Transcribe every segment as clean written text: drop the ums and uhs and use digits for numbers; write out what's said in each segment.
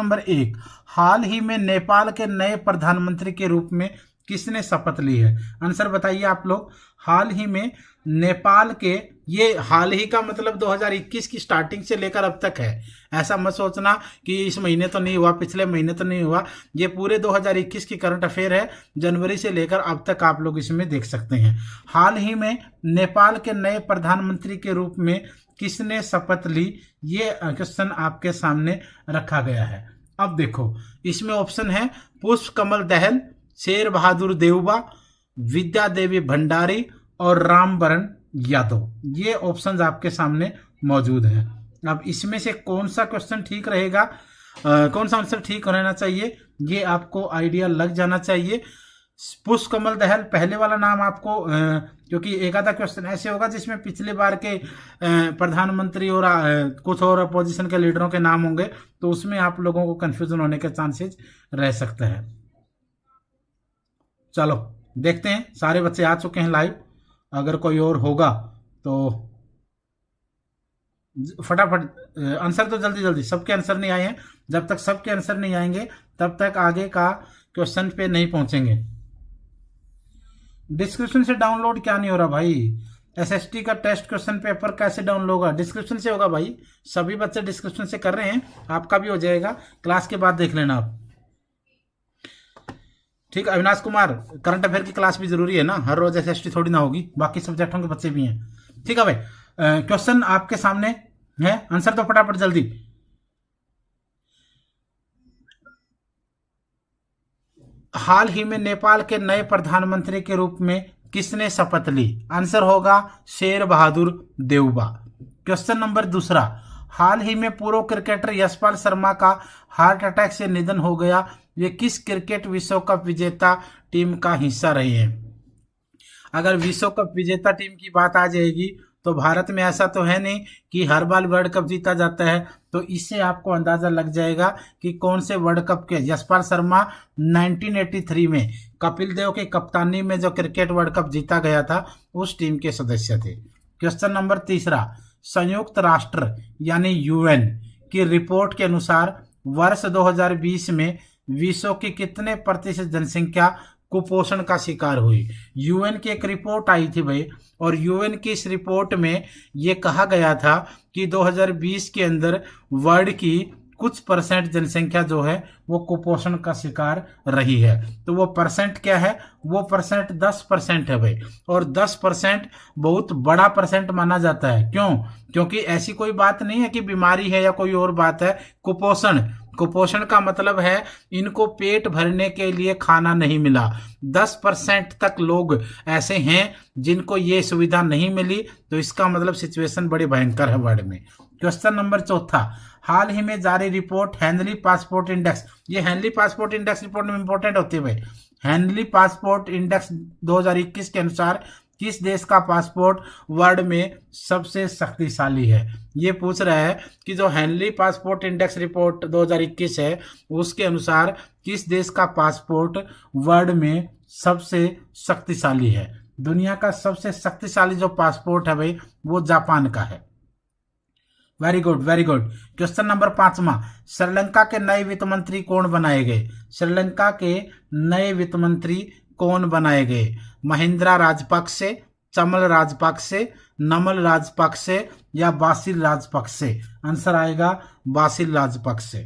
Number 1, हाल ही में नेपाल के नए प्रधानमंत्री के रूप में किसने शपथ ली है? आंसर बताइए आप लोग। हाल ही में नेपाल के, ये हाल ही का मतलब 2021 की स्टार्टिंग से लेकर अब तक है। ऐसा मत सोचना कि इस महीने तो नहीं हुआ, पिछले महीने तो नहीं हुआ। ये पूरे 2021 की करंट अफेयर है, जनवरी से लेकर अब तक आप लोग इसमें देख सकते हैं। हाल ही में नेपाल के नए प्रधानमंत्री के रूप में किसने शपथ ली, ये क्वेश्चन आपके सामने रखा गया है। अब देखो, इसमें ऑप्शन है पुष्प कमल दहल, शेर बहादुर देउबा, विद्या देवी भंडारी और रामवरण यादव। ये ऑप्शंस आपके सामने मौजूद हैं। अब इसमें से कौन सा क्वेश्चन ठीक रहेगा, कौन सा आंसर ठीक रहना चाहिए, ये आपको आइडिया लग जाना चाहिए। पुष्प कमल दहल पहले वाला नाम आपको, क्योंकि एक आधा क्वेश्चन ऐसे होगा जिसमें पिछले बार के प्रधानमंत्री और कुछ और अपोजिशन के लीडरों के नाम होंगे, तो उसमें आप लोगों को कंफ्यूजन होने के चांसेस रह सकते हैं। चलो देखते हैं, सारे बच्चे आ चुके हैं लाइव। अगर कोई और होगा तो फटाफट आंसर तो जल्दी जल्दी, सबके आंसर नहीं आए हैं। जब तक सबके आंसर नहीं आएंगे तब तक आगे का क्वेश्चन पे नहीं पहुंचेंगे। डिस्क्रिप्शन से डाउनलोड क्या नहीं हो रहा भाई? एसएसटी का टेस्ट क्वेश्चन पेपर कैसे डाउनलोड होगा? डिस्क्रिप्शन से होगा भाई। सभी बच्चे डिस्क्रिप्शन से कर रहे हैं, आपका भी हो जाएगा। क्लास के बाद देख लेना आप। ठीक, अविनाश कुमार, करंट अफेयर की क्लास भी जरूरी है ना, हर रोज एसएसटी थोड़ी ना होगी, बाकी सब्जेक्टों के बच्चे भी हैं। ठीक है भाई, क्वेश्चन आपके सामने है, आंसर तो फटाफट जल्दी। हाल ही में नेपाल के नए प्रधानमंत्री के रूप में किसने शपथ ली? आंसर होगा शेर बहादुर देउबा। क्वेश्चन नंबर 2, हाल ही में पूर्व क्रिकेटर यशपाल शर्मा का हार्ट अटैक से निधन हो गया, ये किस क्रिकेट विश्व कप विजेता टीम का हिस्सा रहे हैं? अगर विश्व कप विजेता टीम की बात आ जाएगी तो भारत में ऐसा तो है नहीं कि हर बार वर्ल्ड कप जीता जाता है, तो इससे आपको अंदाजा लग जाएगा कि कौन से वर्ल्ड कप के। यशपाल शर्मा 1983 में कपिल देव की कप्तानी में जो क्रिकेट वर्ल्ड कप जीता गया था, उस टीम के सदस्य थे। क्वेश्चन नंबर 3, संयुक्त राष्ट्र यानी यूएन की रिपोर्ट के अनुसार वर्ष 2020 में विश्व की कितने प्रतिशत जनसंख्या कुपोषण का शिकार हुई? यूएन की एक रिपोर्ट आई थी भाई, और यूएन की इस रिपोर्ट में ये कहा गया था कि 2020 के अंदर वर्ल्ड की कुछ परसेंट जनसंख्या जो है वो कुपोषण का शिकार रही है। तो वो परसेंट क्या है? वो परसेंट 10% है भाई, और 10% बहुत बड़ा परसेंट माना जाता है। क्यों? क्योंकि ऐसी कोई बात नहीं है कि बीमारी है या कोई और बात है। कुपोषण का मतलब है इनको पेट भरने के लिए खाना नहीं मिला। 10% तक लोग ऐसे हैं जिनको ये सुविधा नहीं मिली, तो इसका मतलब सिचुएशन बड़ी भयंकर है वर्ल्ड में। क्वेश्चन नंबर 4, हाल ही में जारी रिपोर्ट हेनली पासपोर्ट इंडेक्स, ये हेनली पासपोर्ट इंडेक्स रिपोर्ट में इंपॉर्टेंट होती है भाई। हेनली पासपोर्ट इंडेक्स 2021 के अनुसार किस देश का पासपोर्ट वर्ल्ड में सबसे शक्तिशाली है? ये पूछ रहा है कि जो हेनली पासपोर्ट इंडेक्स रिपोर्ट 2021 है, उसके अनुसार किस देश का पासपोर्ट वर्ल्ड में सबसे शक्तिशाली है? दुनिया का सबसे शक्तिशाली जो पासपोर्ट है भाई, वो जापान का है। Very good very good. Question number 5, Sri Lanka के नए वित्त मंत्री कौन बनाए गए? श्रीलंका के नए वित्त मंत्री कौन बनाए गए? महिंद्रा राजपक्षे, चमल राजपक्षे, नमल राजपक्षे या बासिल राजपक्षे? आंसर आएगा बासिल राजपक्षे।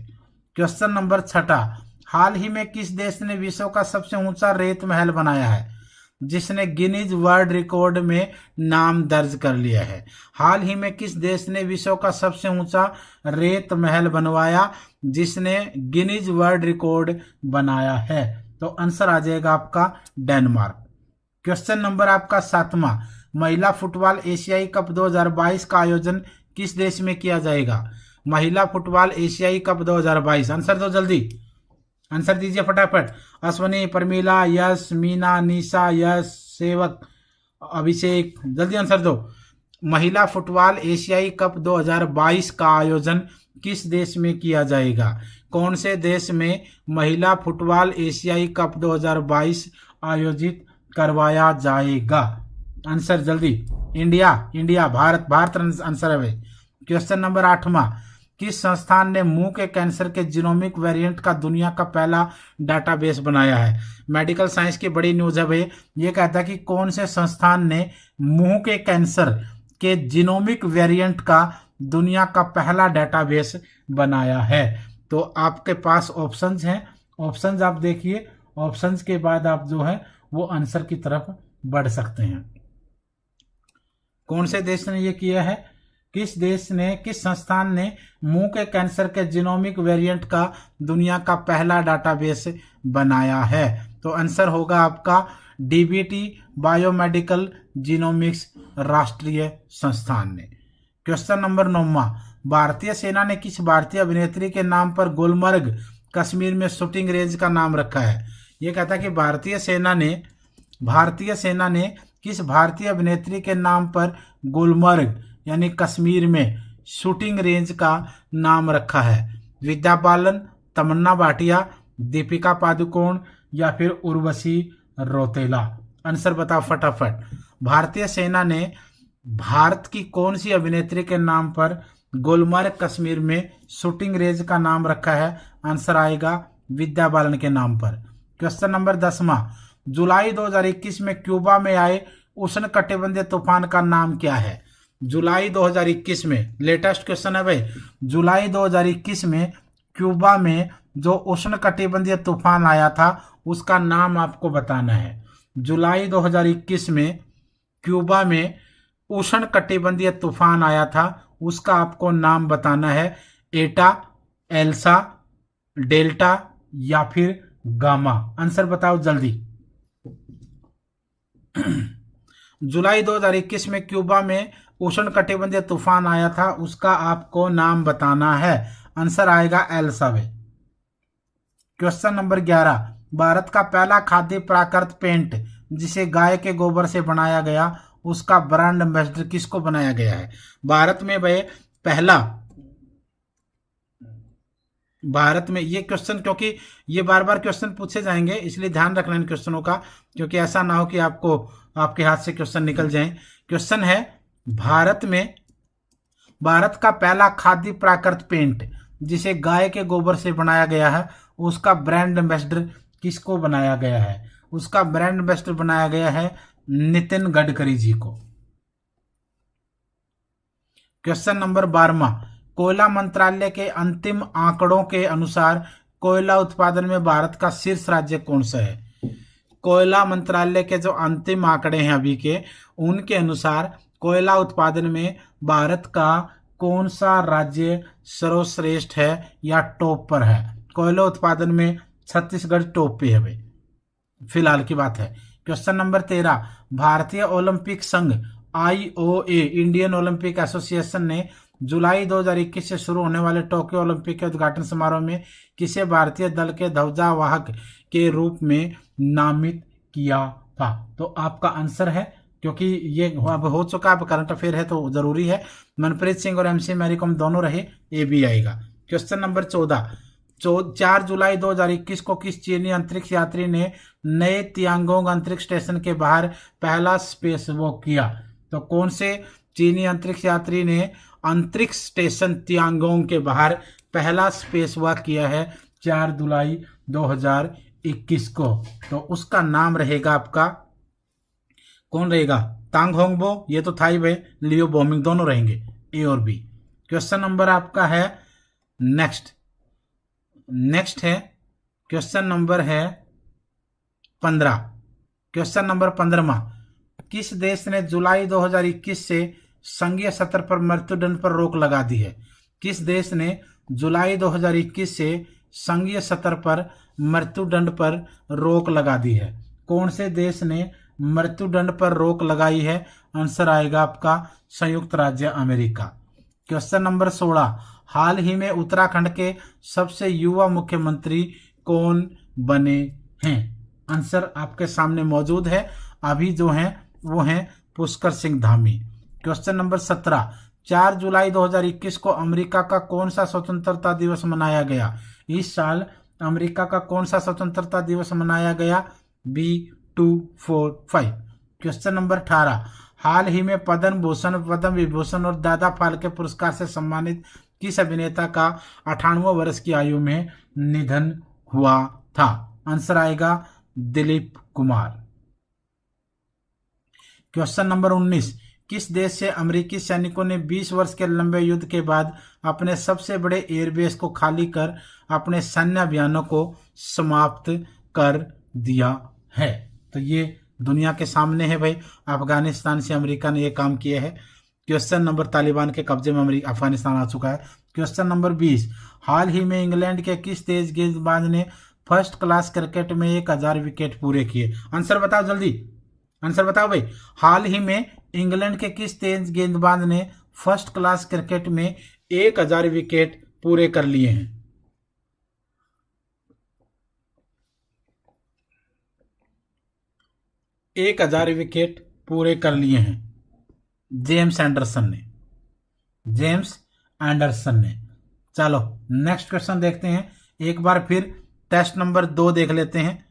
क्वेश्चन नंबर 6, हाल ही में किस देश ने विश्व का सबसे ऊंचा रेत महल बनाया है, जिसने गिनीज वर्ल्ड रिकॉर्ड में नाम दर्ज कर लिया है? हाल ही में किस देश ने विश्व का सबसे ऊंचा रेत महल बनवाया, जिसने गिनीज वर्ल्ड रिकॉर्ड बनाया है? तो आंसर आ जाएगा आपका डेनमार्क। क्वेश्चन नंबर आपका 7, महिला फुटबॉल एशियाई कप 2022 का आयोजन किस देश में किया जाएगा? महिला फुटबॉल एशियाई कप 2022, आंसर दो जल्दी, आंसर दीजिए फटाफट। अश्वनी, परमीला, यश, मीना, निशा, यश, सेवक, अभिषेक, जल्दी आंसर दो। महिला फुटबॉल एशियाई कप 2022 का आयोजन किस देश में किया जाएगा? कौन से देश में महिला फुटबॉल एशियाई कप 2022 आयोजित करवाया जाएगा? आंसर जल्दी। इंडिया, भारत आंसर है। क्वेश्चन नंबर 8, किस संस्थान ने मुंह के कैंसर के जीनोमिक वेरिएंट का दुनिया का पहला डाटाबेस बनाया है? मेडिकल साइंस की बड़ी न्यूज है भाई। ये कहता है कि कौन से संस्थान ने मुंह के कैंसर के जीनोमिक वेरिएंट का दुनिया का पहला डाटाबेस बनाया है। तो आपके पास ऑप्शंस हैं, ऑप्शंस आप देखिए, ऑप्शंस के बाद आप जो है वो आंसर की तरफ बढ़ सकते हैं। कौन से देश ने ये किया है? किस संस्थान ने मुंह के कैंसर के जीनोमिक वेरिएंट का दुनिया का पहला डाटाबेस बनाया है? तो आंसर होगा आपका डीबीटी बायोमेडिकल जीनोमिक्स राष्ट्रीय संस्थान ने। क्वेश्चन नंबर 9, भारतीय सेना ने किस भारतीय अभिनेत्री के नाम पर गुलमर्ग कश्मीर में शूटिंग रेंज का नाम रखा है? यह कहता है कि भारतीय सेना ने किस भारतीय अभिनेत्री के नाम पर गुलमर्ग यानी कश्मीर में शूटिंग रेंज का नाम रखा है? विद्या बालन, तमन्ना भाटिया, दीपिका पादुकोण या फिर उर्वशी रौतेला? आंसर बताओ फटाफट। भारतीय सेना ने भारत की कौन सी अभिनेत्री के नाम पर गुलमर्ग कश्मीर में शूटिंग रेंज का नाम रखा है? आंसर आएगा विद्या बालन के नाम पर। क्वेश्चन नंबर 10, जुलाई 2021 में क्यूबा में आए उष्णकटिबंधीय तूफान का नाम क्या है? जुलाई 2021 में, लेटेस्ट क्वेश्चन है भाई, जुलाई 2021 में क्यूबा में जो उष्णकटिबंधीय तूफान आया था उसका नाम आपको बताना है। जुलाई 2021 में क्यूबा में उष्णकटिबंधीय तूफान आया था, उसका आपको नाम बताना है। एटा, एल्सा, डेल्टा या फिर गामा? आंसर बताओ जल्दी। जुलाई 2021 में क्यूबा में उष्णकटिबंधीय तूफान आया था, उसका आपको नाम बताना है। आंसर आएगा एल्सावे। क्वेश्चन नंबर 11, भारत का पहला खाद्य प्राकृत पेंट जिसे गाय के गोबर से बनाया गया उसका ब्रांड एम्बेसडर किसको बनाया गया है? भारत में ये क्वेश्चन, क्योंकि ये बार बार क्वेश्चन पूछे जाएंगे इसलिए ध्यान रखना इन क्वेश्चनों का, क्योंकि ऐसा ना हो कि आपके हाथ से क्वेश्चन निकल जाएं। क्वेश्चन है, भारत का पहला खाद्य प्राकृत पेंट जिसे गाय के गोबर से बनाया गया है उसका ब्रांड एम्बेसडर किसको बनाया गया है? उसका ब्रांड एम्बेसडर बनाया गया है नितिन गडकरी जी को। क्वेश्चन नंबर 12, कोयला मंत्रालय के अंतिम आंकड़ों के अनुसार कोयला उत्पादन में भारत का शीर्ष राज्य कौन सा है? कोयला मंत्रालय के जो अंतिम आंकड़े हैं अभी के, उनके अनुसार कोयला उत्पादन में भारत का कौन सा राज्य सर्वश्रेष्ठ है या टॉप पर है? कोयला उत्पादन में छत्तीसगढ़ टॉप पे है भाई, फिलहाल की बात है। क्वेश्चन नंबर 13, भारतीय ओलंपिक संघ IOA इंडियन ओलंपिक एसोसिएशन ने जुलाई 2021 से शुरू होने वाले टोक्यो ओलंपिक के उद्घाटन समारोह में किसे भारतीय दल के ध्वजावाहक के रूप में नामित किया था? तो आपका आंसर है, क्योंकि ये अब हो चुका, अब करंट अफेयर है तो जरूरी है, मनप्रीत सिंह और MC मैरी कॉम दोनों रहे, ए भी आएगा। क्वेश्चन नंबर 14, 4 जुलाई 2021 को किस चीनी अंतरिक्ष यात्री ने नए तियांगोंग अंतरिक्ष स्टेशन के बाहर पहला स्पेस वॉक किया? तो कौन से चीनी अंतरिक्ष यात्री ने अंतरिक्ष स्टेशन तियांगोंग के बाहर पहला स्पेस वॉक किया है 4 जुलाई 2021 को? तो उसका नाम रहेगा आपका, कौन रहेगा? तांग होंगबो, ये तो था ही भाई, लियो बोमिंग, दोनों रहेंगे, ए और बी। क्वेश्चन नंबर आपका है नेक्स्ट है क्वेश्चन नंबर है 15। क्वेश्चन नंबर 15, किस देश ने जुलाई 2021 से संघीय स्तर पर मृत्युदंड पर रोक लगा दी है? किस देश ने जुलाई 2021 से संघीय स्तर पर मृत्युदंड पर रोक लगा दी है? कौन से देश ने मृत्युदंड पर रोक लगाई है? आंसर आएगा आपका संयुक्त राज्य अमेरिका। क्वेश्चन नंबर 16, हाल ही में उत्तराखंड के सबसे युवा मुख्यमंत्री कौन बने हैं? आंसर आपके सामने मौजूद है, अभी जो हैं वो हैं पुष्कर सिंह धामी। क्वेश्चन नंबर 17, 4 जुलाई 2021 को अमेरिका का कौन सा स्वतंत्रता दिवस मनाया गया? इस साल अमेरिका का कौन सा स्वतंत्रता दिवस मनाया गया? B245। क्वेश्चन नंबर 18, हाल ही में पद्म भूषण, पद्म विभूषण और दादा फाल्के पुरस्कार से सम्मानित किस अभिनेता का 98 वर्ष की आयु में निधन हुआ था? आंसर आएगा दिलीप कुमार। क्वेश्चन नंबर 19, किस देश से अमेरिकी सैनिकों ने 20 वर्ष के लंबे युद्ध के बाद अपने सबसे बड़े एयरबेस को खाली कर अपने सैन्य अभियानों को समाप्त कर दिया है? तो ये दुनिया के सामने है भाई, अफगानिस्तान से अमेरिका ने यह काम किया है। क्वेश्चन नंबर, तालिबान के कब्जे में अफगानिस्तान आ चुका है। क्वेश्चन नंबर 20, हाल ही में इंग्लैंड के किस तेज गेंदबाज ने फर्स्ट क्लास क्रिकेट में 1000 विकेट पूरे किए? आंसर बताओ जल्दी, आंसर बताओ भाई। हाल ही में इंग्लैंड के किस तेज गेंदबाज ने फर्स्ट क्लास क्रिकेट में 1000 विकेट पूरे कर लिए हैं? एक 1000 विकेट पूरे कर लिए हैं जेम्स एंडरसन ने, जेम्स एंडरसन ने। चलो नेक्स्ट क्वेश्चन देखते हैं। एक बार फिर टेस्ट नंबर 2 देख लेते हैं।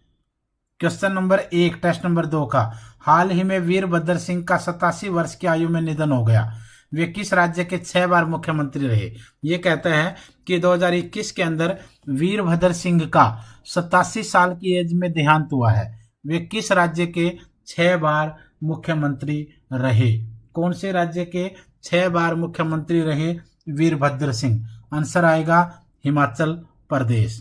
क्वेश्चन नंबर 1 टेस्ट नंबर 2 का, हाल ही में वीरभद्र सिंह का 87 वर्ष की आयु में निधन हो गया। वे किस राज्य के 6 बार मुख्यमंत्री रहे? ये कहता है कि 2021 के अंदर वीरभद्र सिंह का 87 साल की एज में देहांत हुआ है। वे किस राज्य के 6 बार मुख्यमंत्री रहे? कौन से राज्य के 6 बार मुख्यमंत्री रहे वीरभद्र सिंह? आंसर आएगा हिमाचल प्रदेश।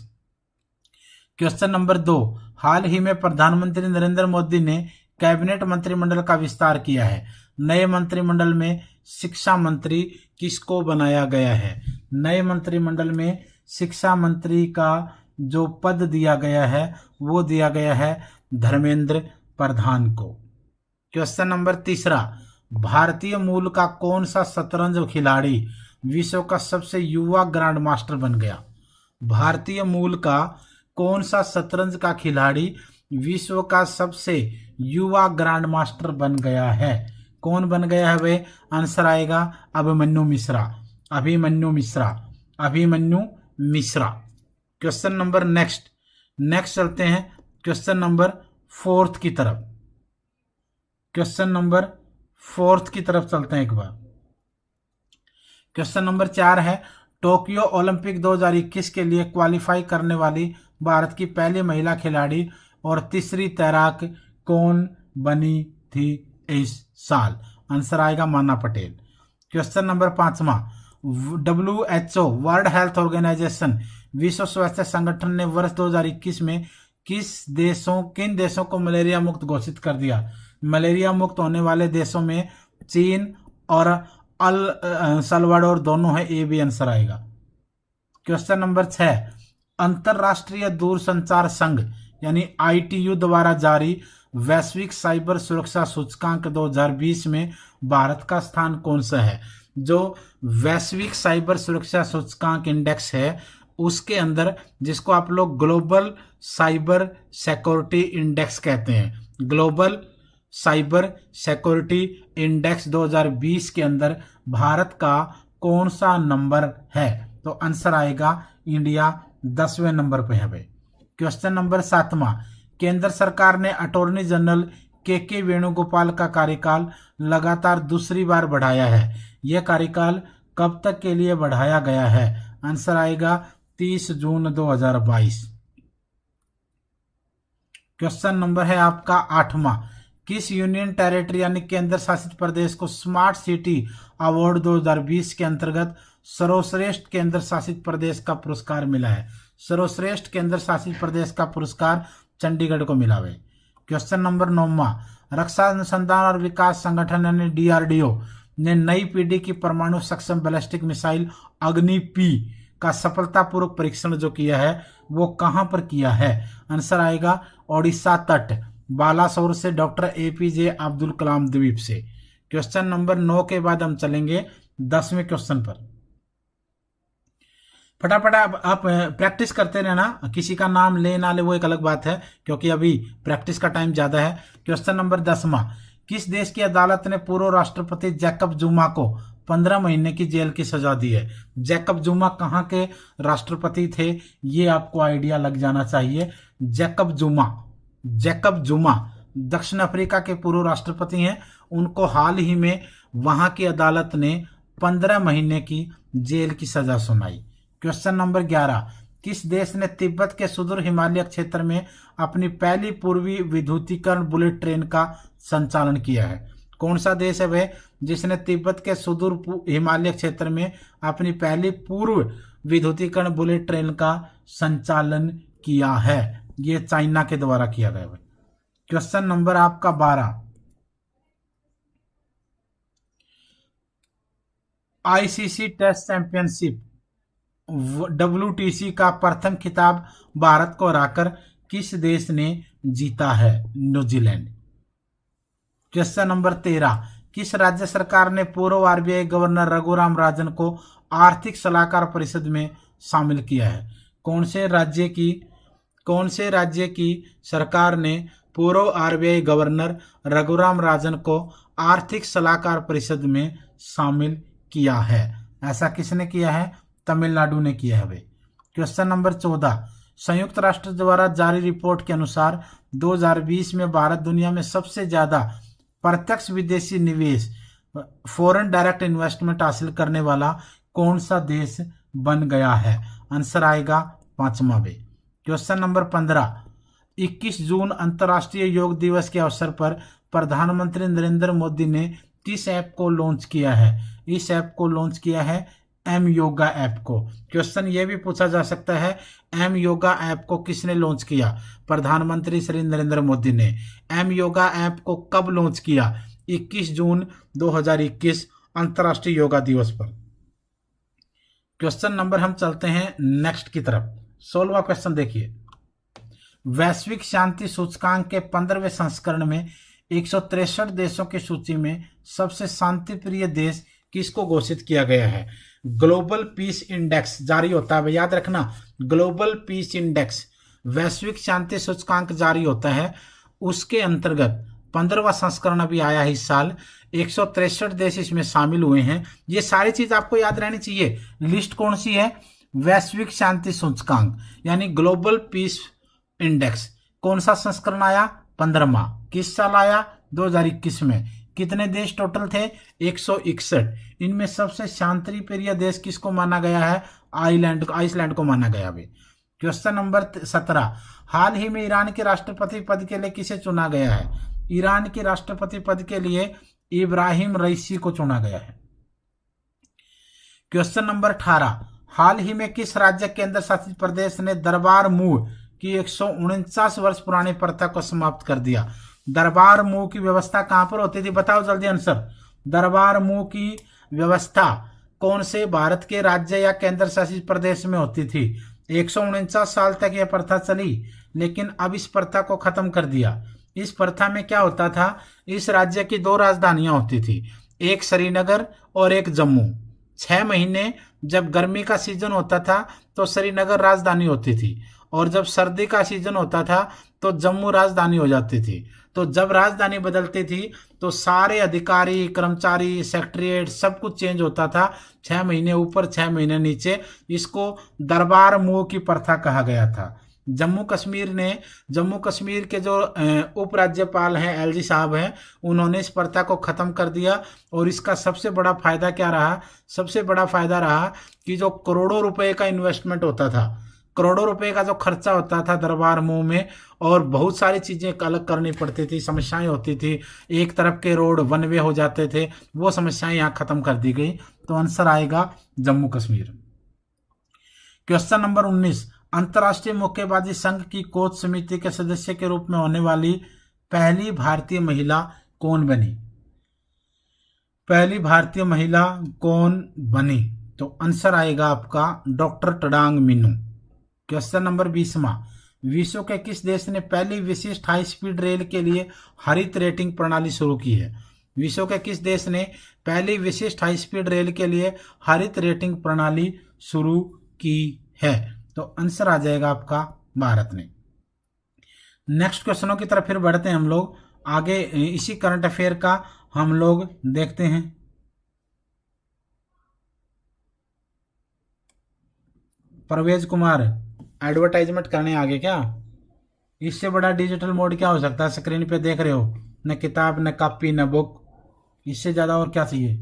क्वेश्चन नंबर 2, हाल ही में प्रधानमंत्री नरेंद्र मोदी ने कैबिनेट मंत्रिमंडल का विस्तार किया है। नए मंत्रिमंडल में शिक्षा मंत्री किसको बनाया गया है? नए मंत्रिमंडल में शिक्षा मंत्री का जो पद दिया गया है वो दिया गया है धर्मेंद्र प्रधान को। क्वेश्चन नंबर 3, भारतीय मूल का कौन सा शतरंज खिलाड़ी विश्व का सबसे युवा ग्रैंड मास्टर बन गया? भारतीय मूल का कौन सा शतरंज का खिलाड़ी विश्व का सबसे युवा ग्रैंड मास्टर बन गया है? कौन बन गया है वे? आंसर आएगा Abhimanyu Mishra, Abhimanyu Mishra, Abhimanyu Mishra. Question number next चलते हैं क्वेश्चन नंबर 4 की तरफ। क्वेश्चन नंबर 4 की तरफ चलते हैं एक बार। क्वेश्चन नंबर 4 है, टोक्यो ओलंपिक 2021 के लिए क्वालिफाई करने वाली भारत की पहली महिला खिलाड़ी और तीसरी तैराक कौन बनी थी इस साल? आंसर आएगा माना पटेल। क्वेश्चन नंबर 5वां, WHO वर्ल्ड हेल्थ ऑर्गेनाइजेशन विश्व स्वास्थ्य संगठन ने वर्ष 2021 में किन देशों को मलेरिया मुक्त घोषित कर दिया? मलेरिया मुक्त होने वाले देशों में चीन और अल सल्वाडोर दोनों है, ये भी आंसर आएगा। क्वेश्चन नंबर 6, अंतरराष्ट्रीय दूरसंचार संघ यानी ITU द्वारा जारी वैश्विक साइबर सुरक्षा सूचकांक 2020 में भारत का स्थान कौन सा है? जो वैश्विक साइबर सुरक्षा सूचकांक इंडेक्स है उसके अंदर, जिसको आप लोग ग्लोबल साइबर सिक्योरिटी इंडेक्स कहते हैं, ग्लोबल साइबर सिक्योरिटी इंडेक्स 2020 के अंदर भारत का कौन सा नंबर है? तो आंसर आएगा इंडिया 10वें नंबर पे है भाई। क्वेश्चन नंबर 7वां, केंद्र सरकार ने अटॉर्नी जनरल के वेणुगोपाल का कार्यकाल लगातार दूसरी बार बढ़ाया है। यह कार्यकाल कब तक के लिए बढ़ाया गया है? आंसर आएगा 30 जून 2022। क्वेश्चन नंबर है आपका 8वां, किस यूनियन टेरिटरी यानी केंद्र शासित प्रदेश को स्मार्ट सिटी अवार्ड 2020 के अंतर्गत सर्वश्रेष्ठ केंद्र शासित प्रदेश का पुरस्कार मिला है? सर्वश्रेष्ठ केंद्र शासित प्रदेश का पुरस्कार चंडीगढ़ को मिला है। क्वेश्चन नंबर 9वां, रक्षा अनुसंधान और विकास संगठन यानी DRDO ने नई पीढ़ी की परमाणु सक्षम बैलिस्टिक मिसाइल अग्नि-P का सफलतापूर्वक परीक्षण जो किया है वो कहां पर किया है? आंसर आएगा ओडिशा तट बालासोर से डॉक्टर APJ अब्दुल कलाम द्वीप से। क्वेश्चन नंबर 9 के बाद हम चलेंगे 10वें क्वेश्चन पर। फटाफट आप प्रैक्टिस करते रहना, किसी का नाम ले ना ले वो एक अलग बात है, क्योंकि अभी प्रैक्टिस का टाइम ज्यादा है। क्वेश्चन नंबर 10वां, किस देश की अदालत ने पूर्व राष्ट्रपति जैकब जुमा को 15 महीने की जेल की सजा दी है? जैकब जुमा कहां के राष्ट्रपति थे ये आपको आइडिया लग जाना चाहिए। जैकब जुमा दक्षिण अफ्रीका के पूर्व राष्ट्रपति हैं। उनको हाल ही में वहां की अदालत ने 15 महीने की जेल की सजा सुनाई। क्वेश्चन नंबर 11, किस देश ने तिब्बत के सुदूर हिमालय क्षेत्र में अपनी पहली पूर्वी विद्युतीकरण बुलेट ट्रेन का संचालन किया है? कौन सा देश है वह जिसने तिब्बत के सुदूर हिमालय क्षेत्र में अपनी पहली पूर्व विद्युतीकरण बुलेट ट्रेन का संचालन किया है? ये चाइना के द्वारा किया गया है। क्वेश्चन नंबर आपका 12, आईसीसी टेस्ट चैंपियनशिप WTC का प्रथम खिताब भारत को हराकर किस देश ने जीता है? न्यूजीलैंड। क्वेश्चन नंबर 13, किस राज्य सरकार ने पूर्व RBI गवर्नर रघुराम राजन को आर्थिक सलाहकार परिषद में शामिल किया है? कौन से राज्य की सरकार ने पूर्व RBI गवर्नर रघुराम राजन को आर्थिक सलाहकार परिषद में शामिल किया है? ऐसा किसने किया है? तमिलनाडु ने किया है। क्वेश्चन नंबर 14, संयुक्त राष्ट्र द्वारा जारी रिपोर्ट के अनुसार 2020 में भारत दुनिया में सबसे ज्यादा प्रत्यक्ष विदेशी निवेश फॉरेन डायरेक्ट इन्वेस्टमेंट हासिल करने वाला कौन सा देश बन गया है? आंसर आएगा 5वां वे। क्वेश्चन नंबर 15, 21 जून अंतर्राष्ट्रीय योग दिवस के अवसर पर प्रधानमंत्री नरेंद्र मोदी ने किस ऐप को लॉन्च किया है? इस ऐप को लॉन्च किया है एम योगा ऐप को। क्वेश्चन ये भी पूछा जा सकता है, एम योगा ऐप को किसने लॉन्च किया? प्रधानमंत्री श्री नरेंद्र मोदी ने। एम योगा ऐप को कब लॉन्च किया? 21 जून 2021 अंतर्राष्ट्रीय योगा दिवस पर। क्वेश्चन नंबर हम चलते हैं नेक्स्ट की तरफ। 16वां क्वेश्चन देखिए, वैश्विक शांति सूचकांक के 15वें संस्करण में 163 देशों की सूची में सबसे शांतिप्रिय देश किसको घोषित किया गया है? ग्लोबल पीस इंडेक्स जारी होता है, याद रखना, ग्लोबल पीस इंडेक्स वैश्विक शांति सूचकांक जारी होता है, उसके अंतर्गत 15वां संस्करण अभी आया है इस साल। 163 देश इसमें शामिल हुए हैं। ये सारी चीज आपको याद रहनी चाहिए। लिस्ट कौन सी है? वैश्विक शांति सूचकांक यानी ग्लोबल पीस इंडेक्स। कौन सा संस्करण आया? 15वां। किस साल आया? 2021 में। कितने देश टोटल थे? 161। इनमें सबसे शांतिप्रिय देश किसको माना गया है? आइसलैंड को माना गया है। क्वेश्चन नंबर 17, हाल ही में ईरान के राष्ट्रपति पद के लिए किसे चुना गया है? ईरान के राष्ट्रपति पद के लिए इब्राहिम रईसी को चुना गया है। क्वेश्चन नंबर 18, हाल ही में किस राज्य केंद्र शासित प्रदेश ने दरबार मूव की 149 वर्ष पुरानी प्रथा को समाप्त कर दिया? दरबार मूव की व्यवस्था कहां पर होती थी? बताओ जल्दी आंसर। दरबार मूव की व्यवस्था कौन से भारत के राज्य या केंद्र शासित प्रदेश में होती थी? 149 साल तक यह प्रथा चली, लेकिन अब इस प्रथा को खत्म कर दिया। इस प्रथा में क्या होता था? इस राज्य की 2 राजधानियां होती थी, एक श्रीनगर और एक जम्मू। 6 महीने जब गर्मी का सीजन होता था तो श्रीनगर राजधानी होती थी, और जब सर्दी का सीजन होता था तो जम्मू राजधानी हो जाती थी। तो जब राजधानी बदलती थी तो सारे अधिकारी, कर्मचारी, सेक्रेटरीट सब कुछ चेंज होता था। 6 महीने ऊपर 6 महीने नीचे। इसको दरबार मूव की प्रथा कहा गया था। जम्मू कश्मीर के जो उपराज्यपाल हैं, LG साहब हैं, उन्होंने इस प्रथा को खत्म कर दिया। और इसका सबसे बड़ा फायदा क्या रहा? सबसे बड़ा फायदा रहा कि जो करोड़ों रुपए का इन्वेस्टमेंट होता था, करोड़ों रुपए का जो खर्चा होता था दरबार मूव में, और बहुत सारी चीजें अलग करनी पड़ती थी, समस्याएं होती थी, एक तरफ के रोड 1 वे हो जाते थे, वो समस्याएं यहाँ खत्म कर दी गई। तो आंसर आएगा जम्मू कश्मीर। क्वेश्चन नंबर 19, अंतर्राष्ट्रीय मुक्केबाजी संघ की कोच समिति के सदस्य के रूप में होने वाली पहली भारतीय महिला कौन बनी? पहली भारतीय महिला कौन बनी? तो आंसर आएगा आपका डॉक्टर टडांग मीनू। क्वेश्चन नंबर 20वां, विश्व के किस देश ने पहली विशिष्ट हाई स्पीड रेल के लिए हरित रेटिंग प्रणाली शुरू की है? विश्व के किस देश ने पहली विशिष्ट हाई स्पीड रेल के लिए हरित रेटिंग प्रणाली शुरू की है? तो आंसर आ जाएगा आपका भारत ने। नेक्स्ट क्वेश्चनों की तरफ फिर बढ़ते हैं हम लोग आगे। इसी करंट अफेयर का हम लोग देखते हैं। परवेज कुमार एडवर्टाइजमेंट करने आगे क्या? इससे बड़ा डिजिटल मोड क्या हो सकता है? स्क्रीन पे देख रहे हो, न किताब, न कॉपी, न बुक, इससे ज्यादा और क्या चाहिए?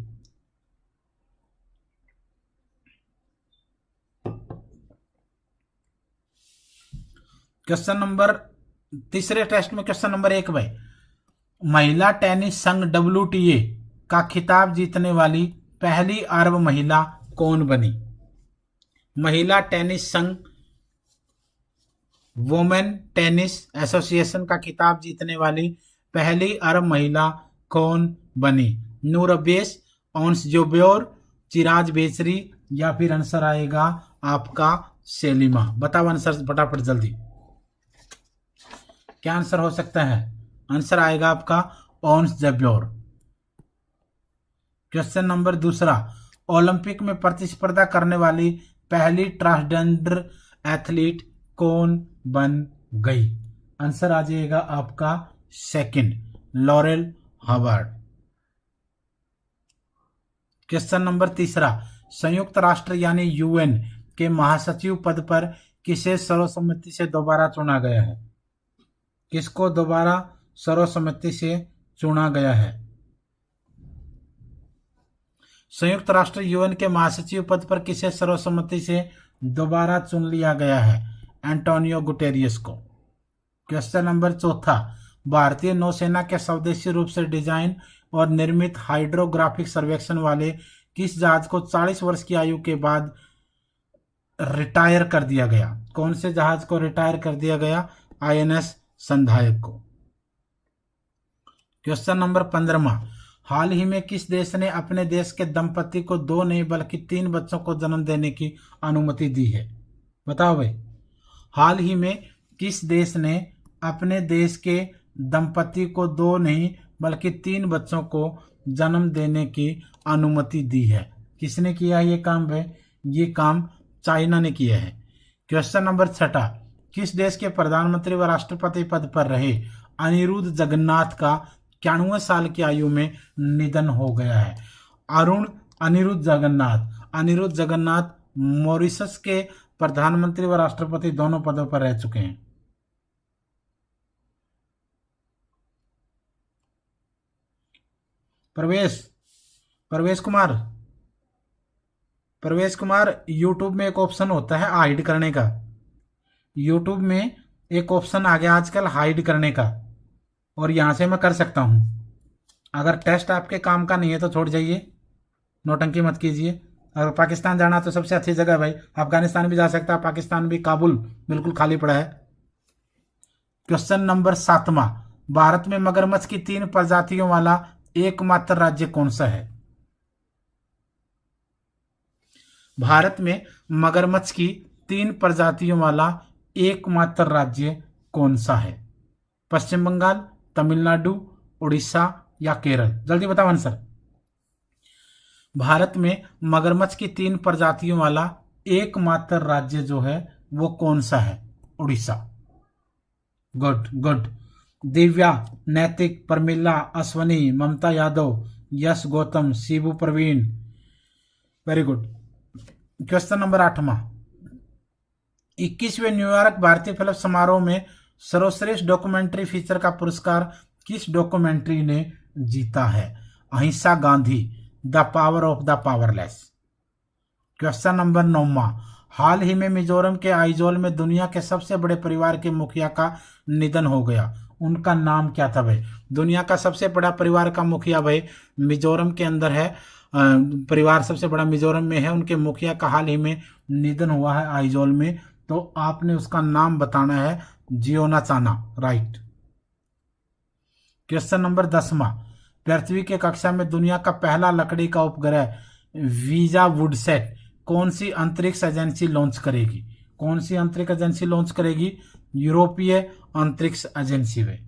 क्वेश्चन नंबर तीसरे टेस्ट में क्वेश्चन नंबर 1 भाई, महिला टेनिस संघ WTA का खिताब जीतने वाली पहली अरब महिला कौन बनी? महिला टेनिस संघ वुमेन टेनिस एसोसिएशन का खिताब जीतने वाली पहली अरब महिला कौन बनी? नूर अब्बेस, ओंस जोब्योर, चिराज बेचरी, या फिर आंसर आएगा आपका सेलिमा। बताओ आंसर फटाफट जल्दी, क्या आंसर हो सकता है? आंसर आएगा आपका ओंस जोब्योर। क्वेश्चन नंबर दूसरा, ओलंपिक में प्रतिस्पर्धा करने वाली पहली ट्रांसजेंडर एथलीट कौन बन गई? आंसर आ जाएगा आपका second, laurel Harvard. Question number तीसरा, संयुक्त राष्ट्र यानी UN के महासचिव पद पर किसे सर्वसम्मति से दोबारा चुना गया है? किसको दोबारा सर्वसम्मति से चुना गया है? संयुक्त राष्ट्र UN के महासचिव पद पर किसे सर्वसम्मति से दोबारा चुन लिया गया है? एंटोनियो गुटेरियस को। क्वेश्चन नंबर चौथा, भारतीय नौसेना के स्वदेशी रूप से डिजाइन और निर्मित हाइड्रोग्राफिक सर्वेक्षण वाले किस जहाज को 40 वर्ष की आयु के बाद रिटायर कर दिया गया? कौन से जहाज को रिटायर कर दिया गया? INS संधायक को। क्वेश्चन नंबर 15, हाल ही में किस देश ने अपने देश के दंपति को 2 नहीं बल्कि 3 बच्चों को जन्म देने की अनुमति दी है? बताओ भाई, हाल ही में किस देश ने अपने देश के दंपति को 2 नहीं बल्कि 3 बच्चों को जन्म देने की अनुमति दी है? किसने किया ये काम भाई? ये काम चाइना ने किया है। क्वेश्चन नंबर 6, किस देश के प्रधानमंत्री व राष्ट्रपति पद पर रहे अनिरुद्ध जगन्नाथ का 91 साल की आयु में निधन हो गया है? अनिरुद्ध जगन्नाथ मॉरिशस के प्रधानमंत्री व राष्ट्रपति दोनों पदों पर रह चुके हैं। प्रवेश कुमार, यूट्यूब में एक ऑप्शन होता है हाइड करने का। यूट्यूब में एक ऑप्शन आ गया आजकल हाइड करने का, और यहां से मैं कर सकता हूं। अगर टेस्ट आपके काम का नहीं है तो छोड़ जाइए, नौटंकी मत कीजिए। अगर पाकिस्तान जाना तो सबसे अच्छी जगह भाई, अफगानिस्तान भी जा सकता है, पाकिस्तान भी, काबुल बिल्कुल खाली पड़ा है। क्वेश्चन नंबर 7, भारत में मगरमच्छ की 3 प्रजातियों वाला एकमात्र राज्य कौन सा है? भारत में मगरमच्छ की 3 प्रजातियों वाला एकमात्र राज्य कौन सा है? पश्चिम बंगाल, तमिलनाडु, उड़ीसा या केरल? जल्दी बताओ आंसर। भारत में मगरमच्छ की 3 प्रजातियों वाला एकमात्र राज्य जो है वो कौन सा है? Orissa. Good. Divya, Naitik, Pramila, Ashwani, Mamta Yadav, Yash Gautam, Shibu Praveen, very good. Question number 8, 21वें न्यूयॉर्क भारतीय फिल्म समारोह में सर्वश्रेष्ठ डॉक्यूमेंट्री फीचर का पुरस्कार किस डॉक्यूमेंट्री ने जीता है? अहिंसा Gandhi, the power of the powerless. Question number 9, हाल ही में मिजोरम के आइजोल में दुनिया के सबसे बड़े परिवार के मुखिया का निधन हो गया, उनका नाम क्या था भाई? दुनिया का सबसे बड़ा परिवार का मुखिया भाई मिजोरम के अंदर है, परिवार सबसे बड़ा मिजोरम में है, उनके मुखिया का हाल ही में निधन हुआ है आइजोल में, तो आपने उसका नाम बताना है। जियोनाचाना, राइट। क्वेश्चन नंबर 10, पृथ्वी के कक्षा में दुनिया का पहला लकड़ी का उपग्रह वीजा वुडसेट कौन सी अंतरिक्ष एजेंसी लॉन्च करेगी? कौन सी अंतरिक्ष एजेंसी लॉन्च करेगी? यूरोपीय अंतरिक्ष एजेंसी में।